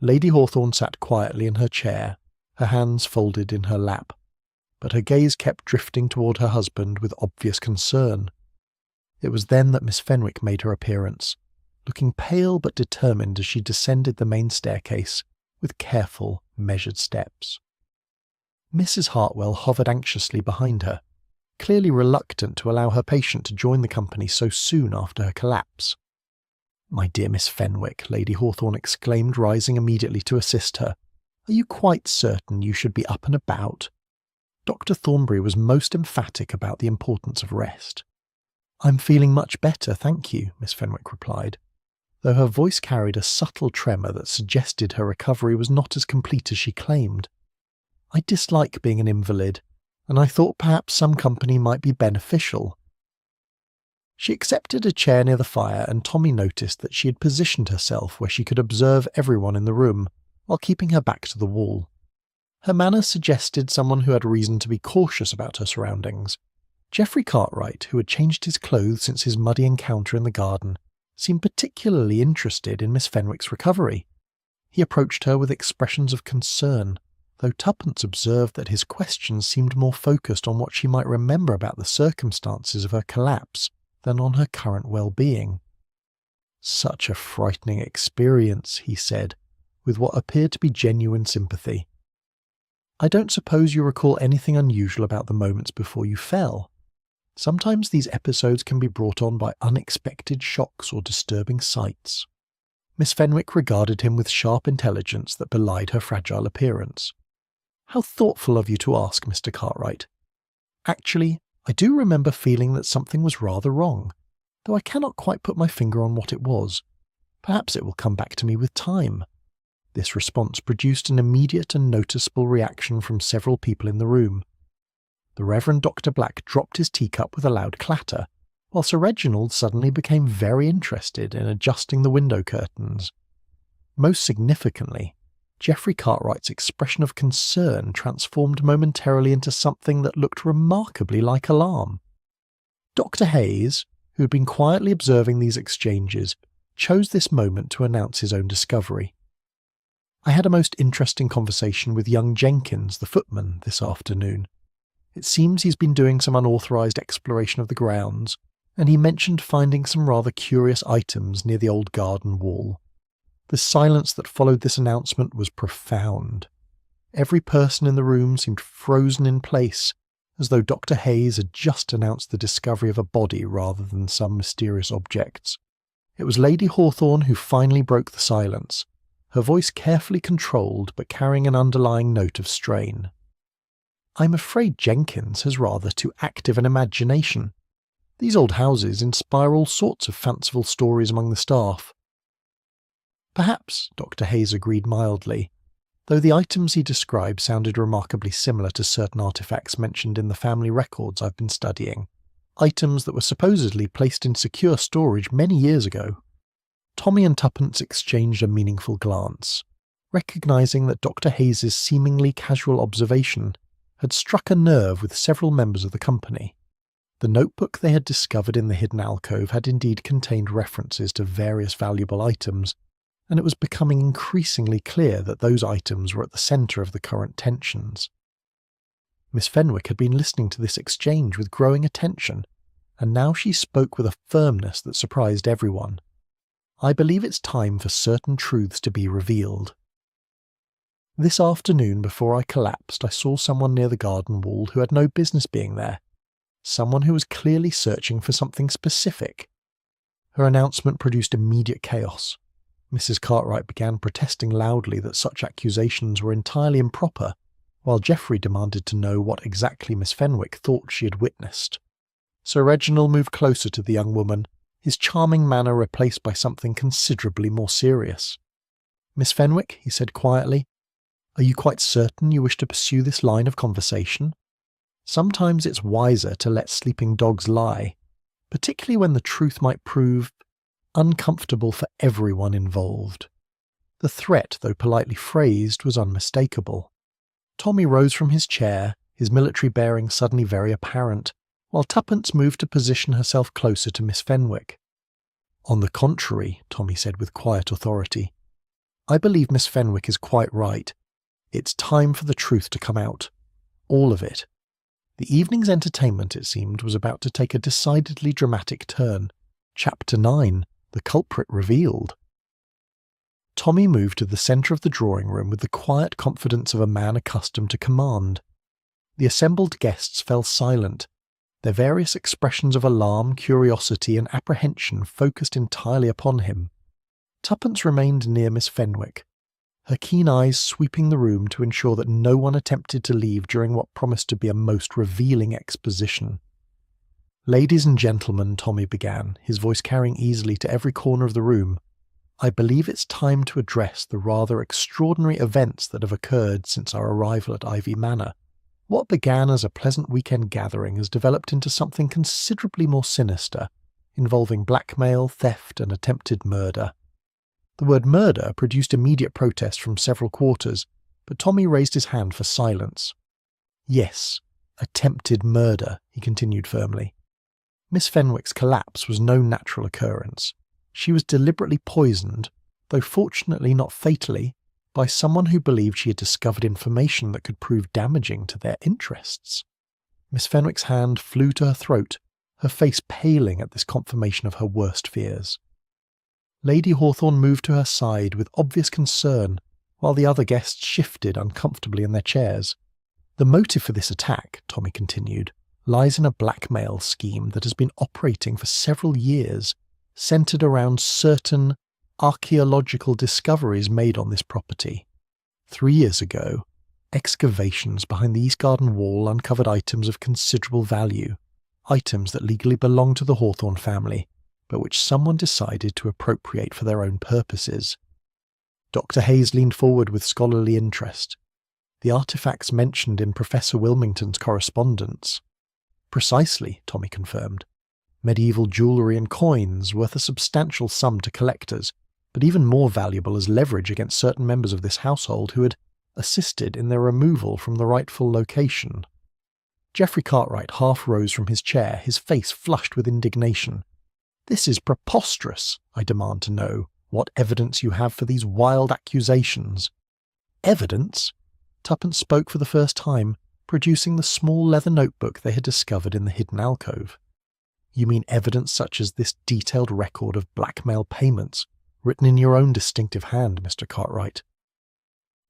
Lady Hawthorne sat quietly in her chair, her hands folded in her lap, but her gaze kept drifting toward her husband with obvious concern. It was then that Miss Fenwick made her appearance, looking pale but determined as she descended the main staircase with careful, measured steps. Mrs. Hartwell hovered anxiously behind her, clearly reluctant to allow her patient to join the company so soon after her collapse. "My dear Miss Fenwick," Lady Hawthorne exclaimed, rising immediately to assist her, "are you quite certain you should be up and about?" Dr. Thornbury was most emphatic about the importance of rest. "I'm feeling much better, thank you," Miss Fenwick replied, though her voice carried a subtle tremor that suggested her recovery was not as complete as she claimed. "I dislike being an invalid, and I thought perhaps some company might be beneficial." She accepted a chair near the fire, and Tommy noticed that she had positioned herself where she could observe everyone in the room, while keeping her back to the wall. Her manner suggested someone who had reason to be cautious about her surroundings. Geoffrey Cartwright, who had changed his clothes since his muddy encounter in the garden, seemed particularly interested in Miss Fenwick's recovery. He approached her with expressions of concern, though Tuppence observed that his questions seemed more focused on what she might remember about the circumstances of her collapse than on her current well-being. "Such a frightening experience," he said, with what appeared to be genuine sympathy. "I don't suppose you recall anything unusual about the moments before you fell. Sometimes these episodes can be brought on by unexpected shocks or disturbing sights." Miss Fenwick regarded him with sharp intelligence that belied her fragile appearance. "How thoughtful of you to ask, Mr. Cartwright. Actually, I do remember feeling that something was rather wrong, though I cannot quite put my finger on what it was. Perhaps it will come back to me with time." This response produced an immediate and noticeable reaction from several people in the room. The Reverend Dr. Black dropped his teacup with a loud clatter, while Sir Reginald suddenly became very interested in adjusting the window curtains. Most significantly, Geoffrey Cartwright's expression of concern transformed momentarily into something that looked remarkably like alarm. Dr. Hayes, who had been quietly observing these exchanges, chose this moment to announce his own discovery. "I had a most interesting conversation with young Jenkins, the footman, this afternoon. It seems he's been doing some unauthorised exploration of the grounds, and he mentioned finding some rather curious items near the old garden wall. The silence that followed this announcement was profound. Every person in the room seemed frozen in place, as though Dr. Hayes had just announced the discovery of a body rather than some mysterious objects. It was Lady Hawthorne who finally broke the silence, her voice carefully controlled but carrying an underlying note of strain. "I'm afraid Jenkins has rather too active an imagination. These old houses inspire all sorts of fanciful stories among the staff." "Perhaps," Dr. Hayes agreed mildly, though the items he described sounded remarkably similar to certain artefacts mentioned in the family records I've been studying, items that were supposedly placed in secure storage many years ago. Tommy and Tuppence exchanged a meaningful glance, recognising that Dr. Hayes's seemingly casual observation had struck a nerve with several members of the company. The notebook they had discovered in the hidden alcove had indeed contained references to various valuable items, and it was becoming increasingly clear that those items were at the centre of the current tensions. Miss Fenwick had been listening to this exchange with growing attention, and now she spoke with a firmness that surprised everyone. "I believe it's time for certain truths to be revealed. This afternoon before I collapsed, I saw someone near the garden wall who had no business being there. Someone who was clearly searching for something specific." Her announcement produced immediate chaos. Mrs. Cartwright began protesting loudly that such accusations were entirely improper, while Geoffrey demanded to know what exactly Miss Fenwick thought she had witnessed. Sir Reginald moved closer to the young woman, his charming manner replaced by something considerably more serious. "Miss Fenwick," he said quietly, "are you quite certain you wish to pursue this line of conversation? Sometimes it's wiser to let sleeping dogs lie, particularly when the truth might prove uncomfortable for everyone involved." The threat, though politely phrased, was unmistakable. Tommy rose from his chair, his military bearing suddenly very apparent, while Tuppence moved to position herself closer to Miss Fenwick. "On the contrary," Tommy said with quiet authority, "I believe Miss Fenwick is quite right. It's time for the truth to come out. All of it." The evening's entertainment, it seemed, was about to take a decidedly dramatic turn. Chapter 9. The Culprit Revealed. Tommy moved to the centre of the drawing room with the quiet confidence of a man accustomed to command. The assembled guests fell silent, their various expressions of alarm, curiosity, and apprehension focused entirely upon him. Tuppence remained near Miss Fenwick, her keen eyes sweeping the room to ensure that no one attempted to leave during what promised to be a most revealing exposition. "Ladies and gentlemen," Tommy began, his voice carrying easily to every corner of the room, "I believe it's time to address the rather extraordinary events that have occurred since our arrival at Ivy Manor. What began as a pleasant weekend gathering has developed into something considerably more sinister, involving blackmail, theft, and attempted murder." The word murder produced immediate protest from several quarters, but Tommy raised his hand for silence. "Yes, attempted murder," he continued firmly. "Miss Fenwick's collapse was no natural occurrence. She was deliberately poisoned, though fortunately not fatally, by someone who believed she had discovered information that could prove damaging to their interests." Miss Fenwick's hand flew to her throat, her face paling at this confirmation of her worst fears. Lady Hawthorne moved to her side with obvious concern, while the other guests shifted uncomfortably in their chairs. "The motive for this attack," Tommy continued, "lies in a blackmail scheme that has been operating for several years, centred around certain archaeological discoveries made on this property. 3 years ago, excavations behind the East Garden wall uncovered items of considerable value, items that legally belonged to the Hawthorne family, but which someone decided to appropriate for their own purposes." Dr. Hayes leaned forward with scholarly interest. "The artefacts mentioned in Professor Wilmington's correspondence." "Precisely," Tommy confirmed. "Medieval jewellery and coins worth a substantial sum to collectors, but even more valuable as leverage against certain members of this household who had assisted in their removal from the rightful location." Geoffrey Cartwright half rose from his chair, his face flushed with indignation. This is preposterous. I demand to know what evidence you have for these wild accusations. Evidence? Tuppence spoke for the first time, producing the small leather notebook they had discovered in the hidden alcove. You mean evidence such as this detailed record of blackmail payments, written in your own distinctive hand, Mr. Cartwright?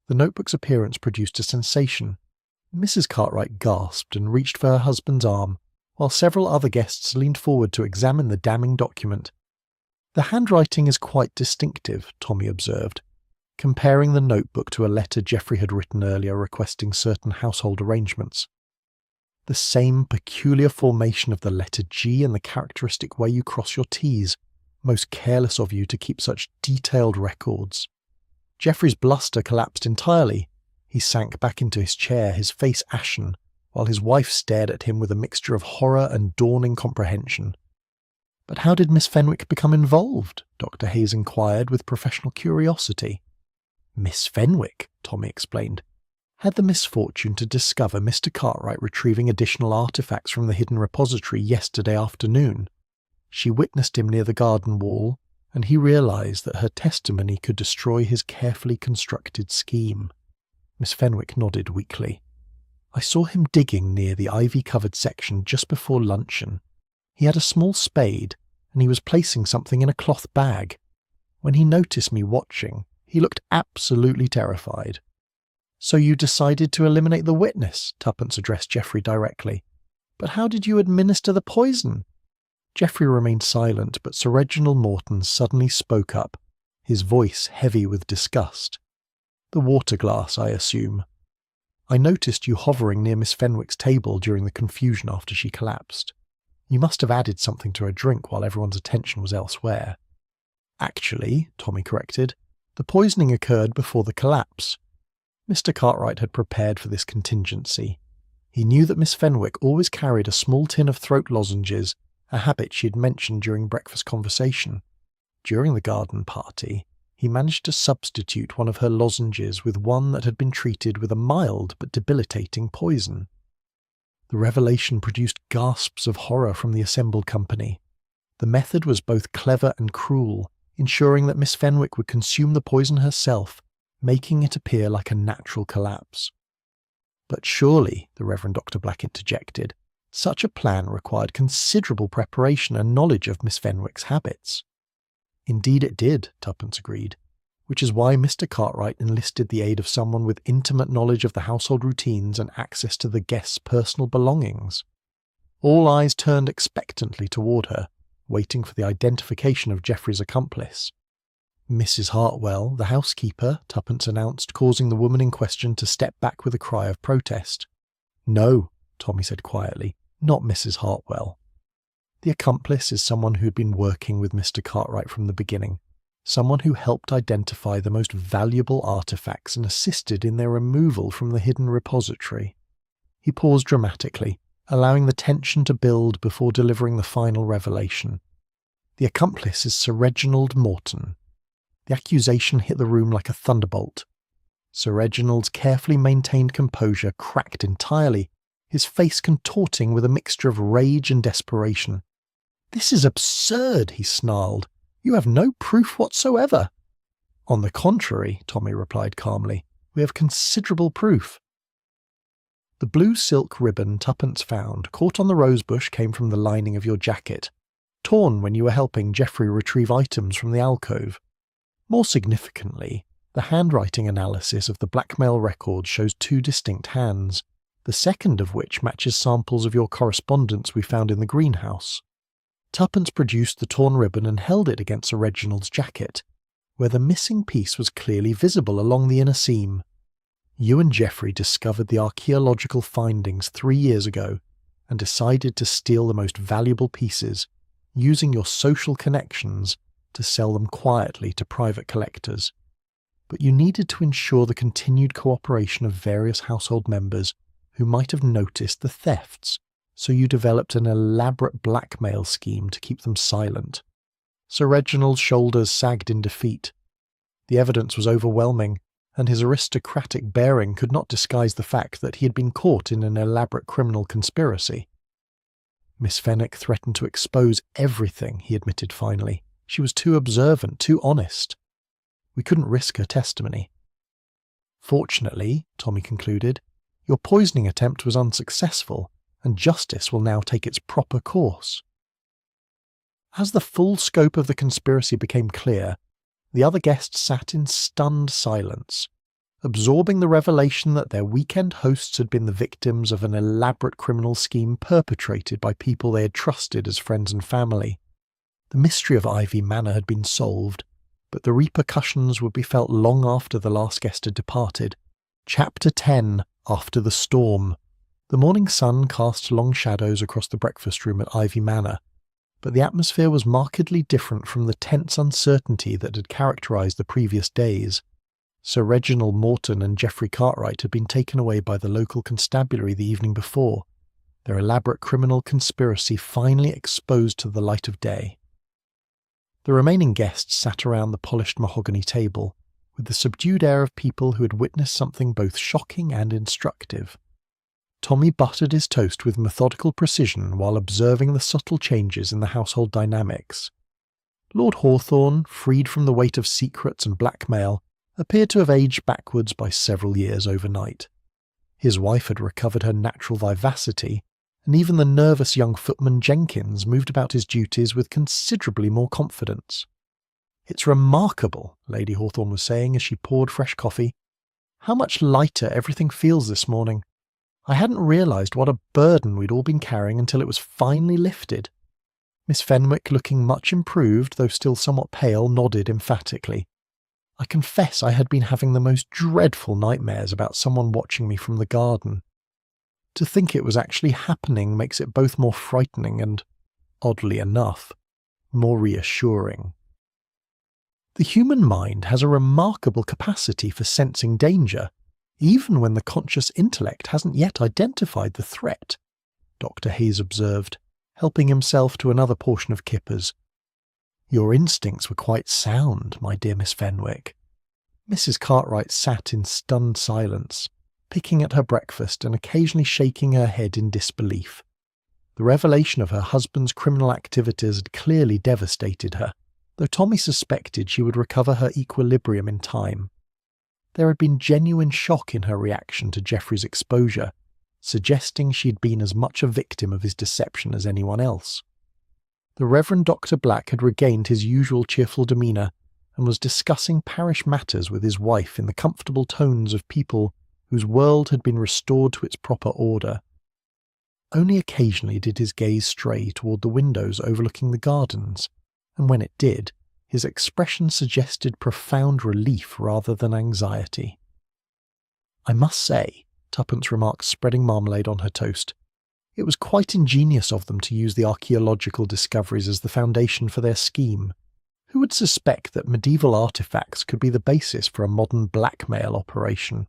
The notebook's appearance produced a sensation. Mrs. Cartwright gasped and reached for her husband's arm, while several other guests leaned forward to examine the damning document. The handwriting is quite distinctive, Tommy observed, comparing the notebook to a letter Geoffrey had written earlier requesting certain household arrangements. The same peculiar formation of the letter G and the characteristic way you cross your T's. Most careless of you to keep such detailed records. Geoffrey's bluster collapsed entirely. He sank back into his chair, his face ashen, while his wife stared at him with a mixture of horror and dawning comprehension. But how did Miss Fenwick become involved? Dr. Hayes inquired with professional curiosity. Miss Fenwick, Tommy explained, had the misfortune to discover Mr. Cartwright retrieving additional artefacts from the hidden repository yesterday afternoon. She witnessed him near the garden wall, and he realised that her testimony could destroy his carefully constructed scheme. Miss Fenwick nodded weakly. I saw him digging near the ivy-covered section just before luncheon. He had a small spade, and he was placing something in a cloth bag. When he noticed me watching, he looked absolutely terrified. So you decided to eliminate the witness, Tuppence addressed Geoffrey directly. But how did you administer the poison? Geoffrey remained silent, but Sir Reginald Morton suddenly spoke up, his voice heavy with disgust. The water glass, I assume. I noticed you hovering near Miss Fenwick's table during the confusion after she collapsed. You must have added something to her drink while everyone's attention was elsewhere. Actually, Tommy corrected, the poisoning occurred before the collapse. Mr. Cartwright had prepared for this contingency. He knew that Miss Fenwick always carried a small tin of throat lozenges, a habit she had mentioned during breakfast conversation. During the garden party, he managed to substitute one of her lozenges with one that had been treated with a mild but debilitating poison. The revelation produced gasps of horror from the assembled company. The method was both clever and cruel, ensuring that Miss Fenwick would consume the poison herself, making it appear like a natural collapse. But surely, the Reverend Dr. Black interjected, such a plan required considerable preparation and knowledge of Miss Fenwick's habits. Indeed it did, Tuppence agreed, which is why Mr. Cartwright enlisted the aid of someone with intimate knowledge of the household routines and access to the guests' personal belongings. All eyes turned expectantly toward her, waiting for the identification of Geoffrey's accomplice. Mrs. Hartwell, the housekeeper, Tuppence announced, causing the woman in question to step back with a cry of protest. No, Tommy said quietly, not Mrs. Hartwell. The accomplice is someone who had been working with Mr. Cartwright from the beginning, someone who helped identify the most valuable artefacts and assisted in their removal from the hidden repository. He paused dramatically, allowing the tension to build before delivering the final revelation. The accomplice is Sir Reginald Morton. The accusation hit the room like a thunderbolt. Sir Reginald's carefully maintained composure cracked entirely, his face contorting with a mixture of rage and desperation. "This is absurd," he snarled. "You have no proof whatsoever." "On the contrary," Tommy replied calmly, "we have considerable proof." The blue silk ribbon Tuppence found caught on the rosebush came from the lining of your jacket, torn when you were helping Geoffrey retrieve items from the alcove. More significantly, the handwriting analysis of the blackmail record shows two distinct hands, the second of which matches samples of your correspondence we found in the greenhouse. Tuppence produced the torn ribbon and held it against Sir Reginald's jacket, where the missing piece was clearly visible along the inner seam. You and Geoffrey discovered the archaeological findings 3 years ago and decided to steal the most valuable pieces, using your social connections to sell them quietly to private collectors. But you needed to ensure the continued cooperation of various household members who might have noticed the thefts, so you developed an elaborate blackmail scheme to keep them silent. Sir Reginald's shoulders sagged in defeat. The evidence was overwhelming, and his aristocratic bearing could not disguise the fact that he had been caught in an elaborate criminal conspiracy. Miss Fenwick threatened to expose everything, he admitted finally. She was too observant, too honest. We couldn't risk her testimony. Fortunately, Tommy concluded, your poisoning attempt was unsuccessful, and justice will now take its proper course. As the full scope of the conspiracy became clear, the other guests sat in stunned silence, absorbing the revelation that their weekend hosts had been the victims of an elaborate criminal scheme perpetrated by people they had trusted as friends and family. The mystery of Ivy Manor had been solved, but the repercussions would be felt long after the last guest had departed. Chapter 10, After the Storm. The morning sun cast long shadows across the breakfast room at Ivy Manor, but the atmosphere was markedly different from the tense uncertainty that had characterised the previous days. Sir Reginald Morton and Geoffrey Cartwright had been taken away by the local constabulary the evening before, their elaborate criminal conspiracy finally exposed to the light of day. The remaining guests sat around the polished mahogany table, with the subdued air of people who had witnessed something both shocking and instructive. Tommy buttered his toast with methodical precision while observing the subtle changes in the household dynamics. Lord Hawthorne, freed from the weight of secrets and blackmail, appeared to have aged backwards by several years overnight. His wife had recovered her natural vivacity, and even the nervous young footman Jenkins moved about his duties with considerably more confidence. "It's remarkable," Lady Hawthorne was saying as she poured fresh coffee, "how much lighter everything feels this morning. I hadn't realised what a burden we'd all been carrying until it was finally lifted." Miss Fenwick, looking much improved, though still somewhat pale, nodded emphatically. "I confess I had been having the most dreadful nightmares about someone watching me from the garden. To think it was actually happening makes it both more frightening and, oddly enough, more reassuring." The human mind has a remarkable capacity for sensing danger, even when the conscious intellect hasn't yet identified the threat, Dr. Hayes observed, helping himself to another portion of kippers. "Your instincts were quite sound, my dear Miss Fenwick." Mrs. Cartwright sat in stunned silence, picking at her breakfast and occasionally shaking her head in disbelief. The revelation of her husband's criminal activities had clearly devastated her, though Tommy suspected she would recover her equilibrium in time. There had been genuine shock in her reaction to Geoffrey's exposure, suggesting she had been as much a victim of his deception as anyone else. The Reverend Dr. Black had regained his usual cheerful demeanour and was discussing parish matters with his wife in the comfortable tones of people whose world had been restored to its proper order. Only occasionally did his gaze stray toward the windows overlooking the gardens, and when it did, his expression suggested profound relief rather than anxiety. "I must say," Tuppence remarked, spreading marmalade on her toast, "it was quite ingenious of them to use the archaeological discoveries as the foundation for their scheme. Who would suspect that medieval artefacts could be the basis for a modern blackmail operation?"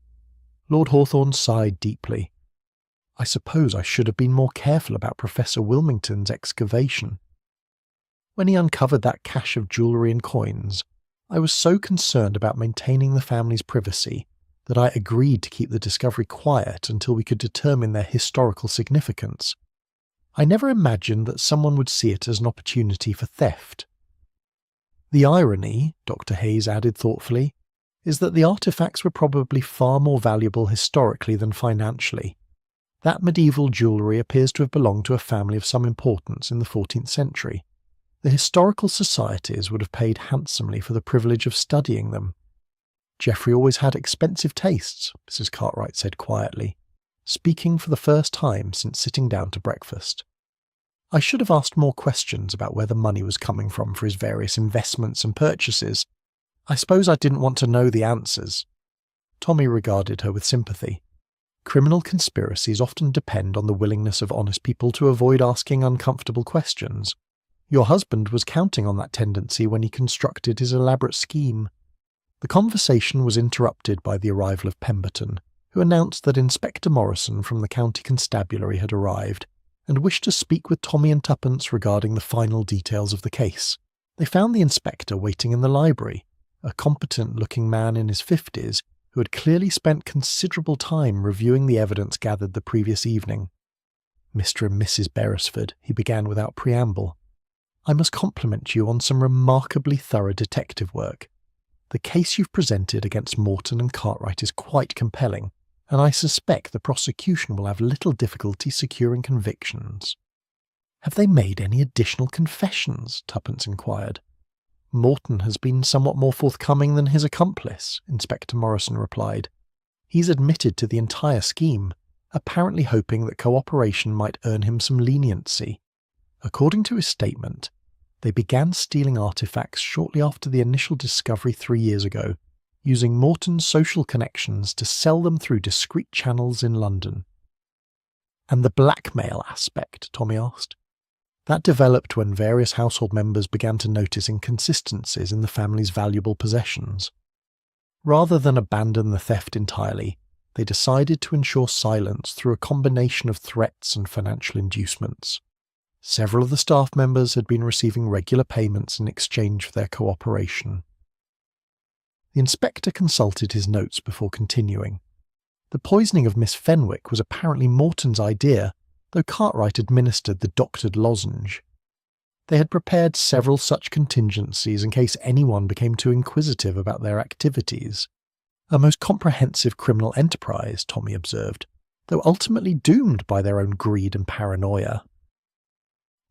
Lord Hawthorne sighed deeply. "I suppose I should have been more careful about Professor Wilmington's excavation. When he uncovered that cache of jewellery and coins, I was so concerned about maintaining the family's privacy that I agreed to keep the discovery quiet until we could determine their historical significance. I never imagined that someone would see it as an opportunity for theft. The irony," Dr. Hayes added thoughtfully, "is that the artefacts were probably far more valuable historically than financially. That medieval jewellery appears to have belonged to a family of some importance in the 14th century. The historical societies would have paid handsomely for the privilege of studying them." "Geoffrey always had expensive tastes," Mrs. Cartwright said quietly, speaking for the first time since sitting down to breakfast. "I should have asked more questions about where the money was coming from for his various investments and purchases. I suppose I didn't want to know the answers." Tommy regarded her with sympathy. Criminal conspiracies often depend on the willingness of honest people to avoid asking uncomfortable questions. Your husband was counting on that tendency when he constructed his elaborate scheme. The conversation was interrupted by the arrival of Pemberton, who announced that Inspector Morrison from the County Constabulary had arrived, and wished to speak with Tommy and Tuppence regarding the final details of the case. They found the inspector waiting in the library, a competent-looking man in his 50s who had clearly spent considerable time reviewing the evidence gathered the previous evening. Mr. and Mrs. Beresford, he began without preamble. I must compliment you on some remarkably thorough detective work. The case you've presented against Morton and Cartwright is quite compelling, and I suspect the prosecution will have little difficulty securing convictions. Have they made any additional confessions? Tuppence inquired. Morton has been somewhat more forthcoming than his accomplice, Inspector Morrison replied. He's admitted to the entire scheme, apparently hoping that cooperation might earn him some leniency. According to his statement, they began stealing artifacts shortly after the initial discovery 3 years ago, using Morton's social connections to sell them through discreet channels in London. And the blackmail aspect, Tommy asked. That developed when various household members began to notice inconsistencies in the family's valuable possessions. Rather than abandon the theft entirely, they decided to ensure silence through a combination of threats and financial inducements. Several of the staff members had been receiving regular payments in exchange for their cooperation. The inspector consulted his notes before continuing. The poisoning of Miss Fenwick was apparently Morton's idea, though Cartwright administered the doctored lozenge. They had prepared several such contingencies in case anyone became too inquisitive about their activities. A most comprehensive criminal enterprise, Tommy observed, though ultimately doomed by their own greed and paranoia.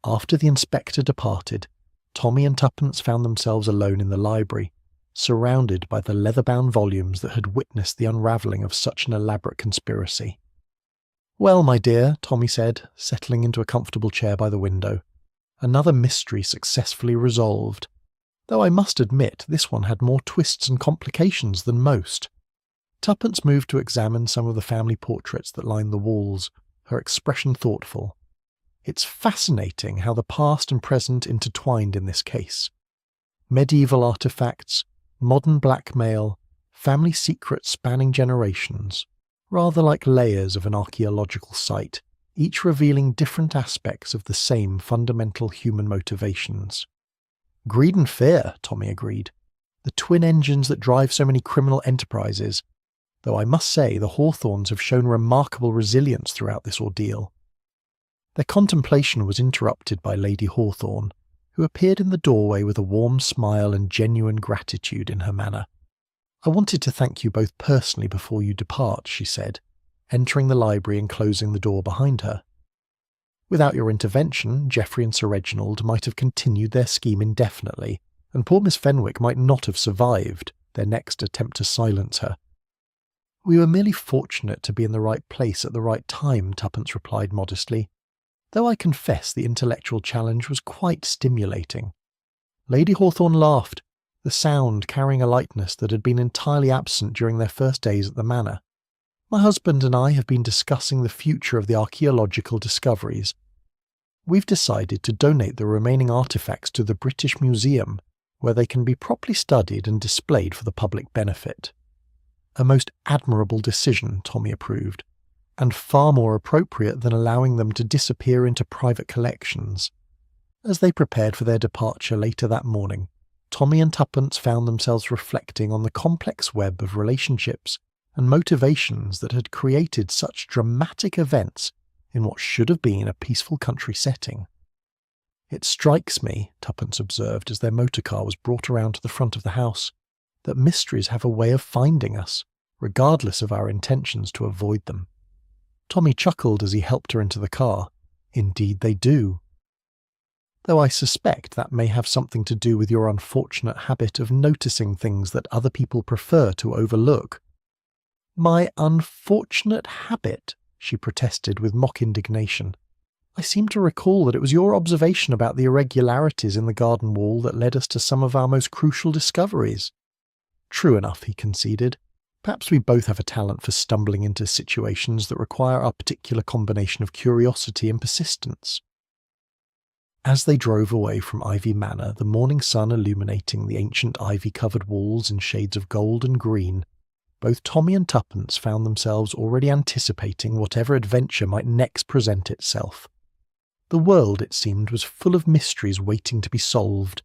After the inspector departed, Tommy and Tuppence found themselves alone in the library, surrounded by the leather-bound volumes that had witnessed the unravelling of such an elaborate conspiracy. "Well, my dear," Tommy said, settling into a comfortable chair by the window, "another mystery successfully resolved. Though I must admit this one had more twists and complications than most." Tuppence moved to examine some of the family portraits that lined the walls, her expression thoughtful. "It's fascinating how the past and present intertwined in this case. Medieval artefacts, modern blackmail, family secrets spanning generations, rather like layers of an archaeological site, each revealing different aspects of the same fundamental human motivations." "Greed and fear," Tommy agreed. "The twin engines that drive so many criminal enterprises, though I must say the Hawthorns have shown remarkable resilience throughout this ordeal." Their contemplation was interrupted by Lady Hawthorn, who appeared in the doorway with a warm smile and genuine gratitude in her manner. "I wanted to thank you both personally before you depart," she said, entering the library and closing the door behind her. "Without your intervention, Geoffrey and Sir Reginald might have continued their scheme indefinitely, and poor Miss Fenwick might not have survived their next attempt to silence her." "We were merely fortunate to be in the right place at the right time," Tuppence replied modestly, "though I confess the intellectual challenge was quite stimulating." Lady Hawthorn laughed, the sound carrying a lightness that had been entirely absent during their first days at the manor. "My husband and I have been discussing the future of the archaeological discoveries. We've decided to donate the remaining artefacts to the British Museum, where they can be properly studied and displayed for the public benefit." "A most admirable decision," Tommy approved, "and far more appropriate than allowing them to disappear into private collections." As they prepared for their departure later that morning, Tommy and Tuppence found themselves reflecting on the complex web of relationships and motivations that had created such dramatic events in what should have been a peaceful country setting. "It strikes me," Tuppence observed as their motor car was brought around to the front of the house, "that mysteries have a way of finding us, regardless of our intentions to avoid them." Tommy chuckled as he helped her into the car. "Indeed they do. Though I suspect that may have something to do with your unfortunate habit of noticing things that other people prefer to overlook." "My unfortunate habit?" she protested with mock indignation. "I seem to recall that it was your observation about the irregularities in the garden wall that led us to some of our most crucial discoveries." "True enough," he conceded. "Perhaps we both have a talent for stumbling into situations that require our particular combination of curiosity and persistence." As they drove away from Ivy Manor, the morning sun illuminating the ancient ivy-covered walls in shades of gold and green, both Tommy and Tuppence found themselves already anticipating whatever adventure might next present itself. The world, it seemed, was full of mysteries waiting to be solved,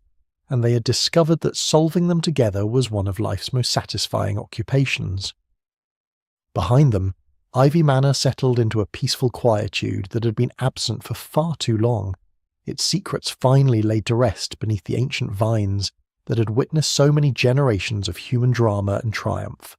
and they had discovered that solving them together was one of life's most satisfying occupations. Behind them, Ivy Manor settled into a peaceful quietude that had been absent for far too long, its secrets finally laid to rest beneath the ancient vines that had witnessed so many generations of human drama and triumph.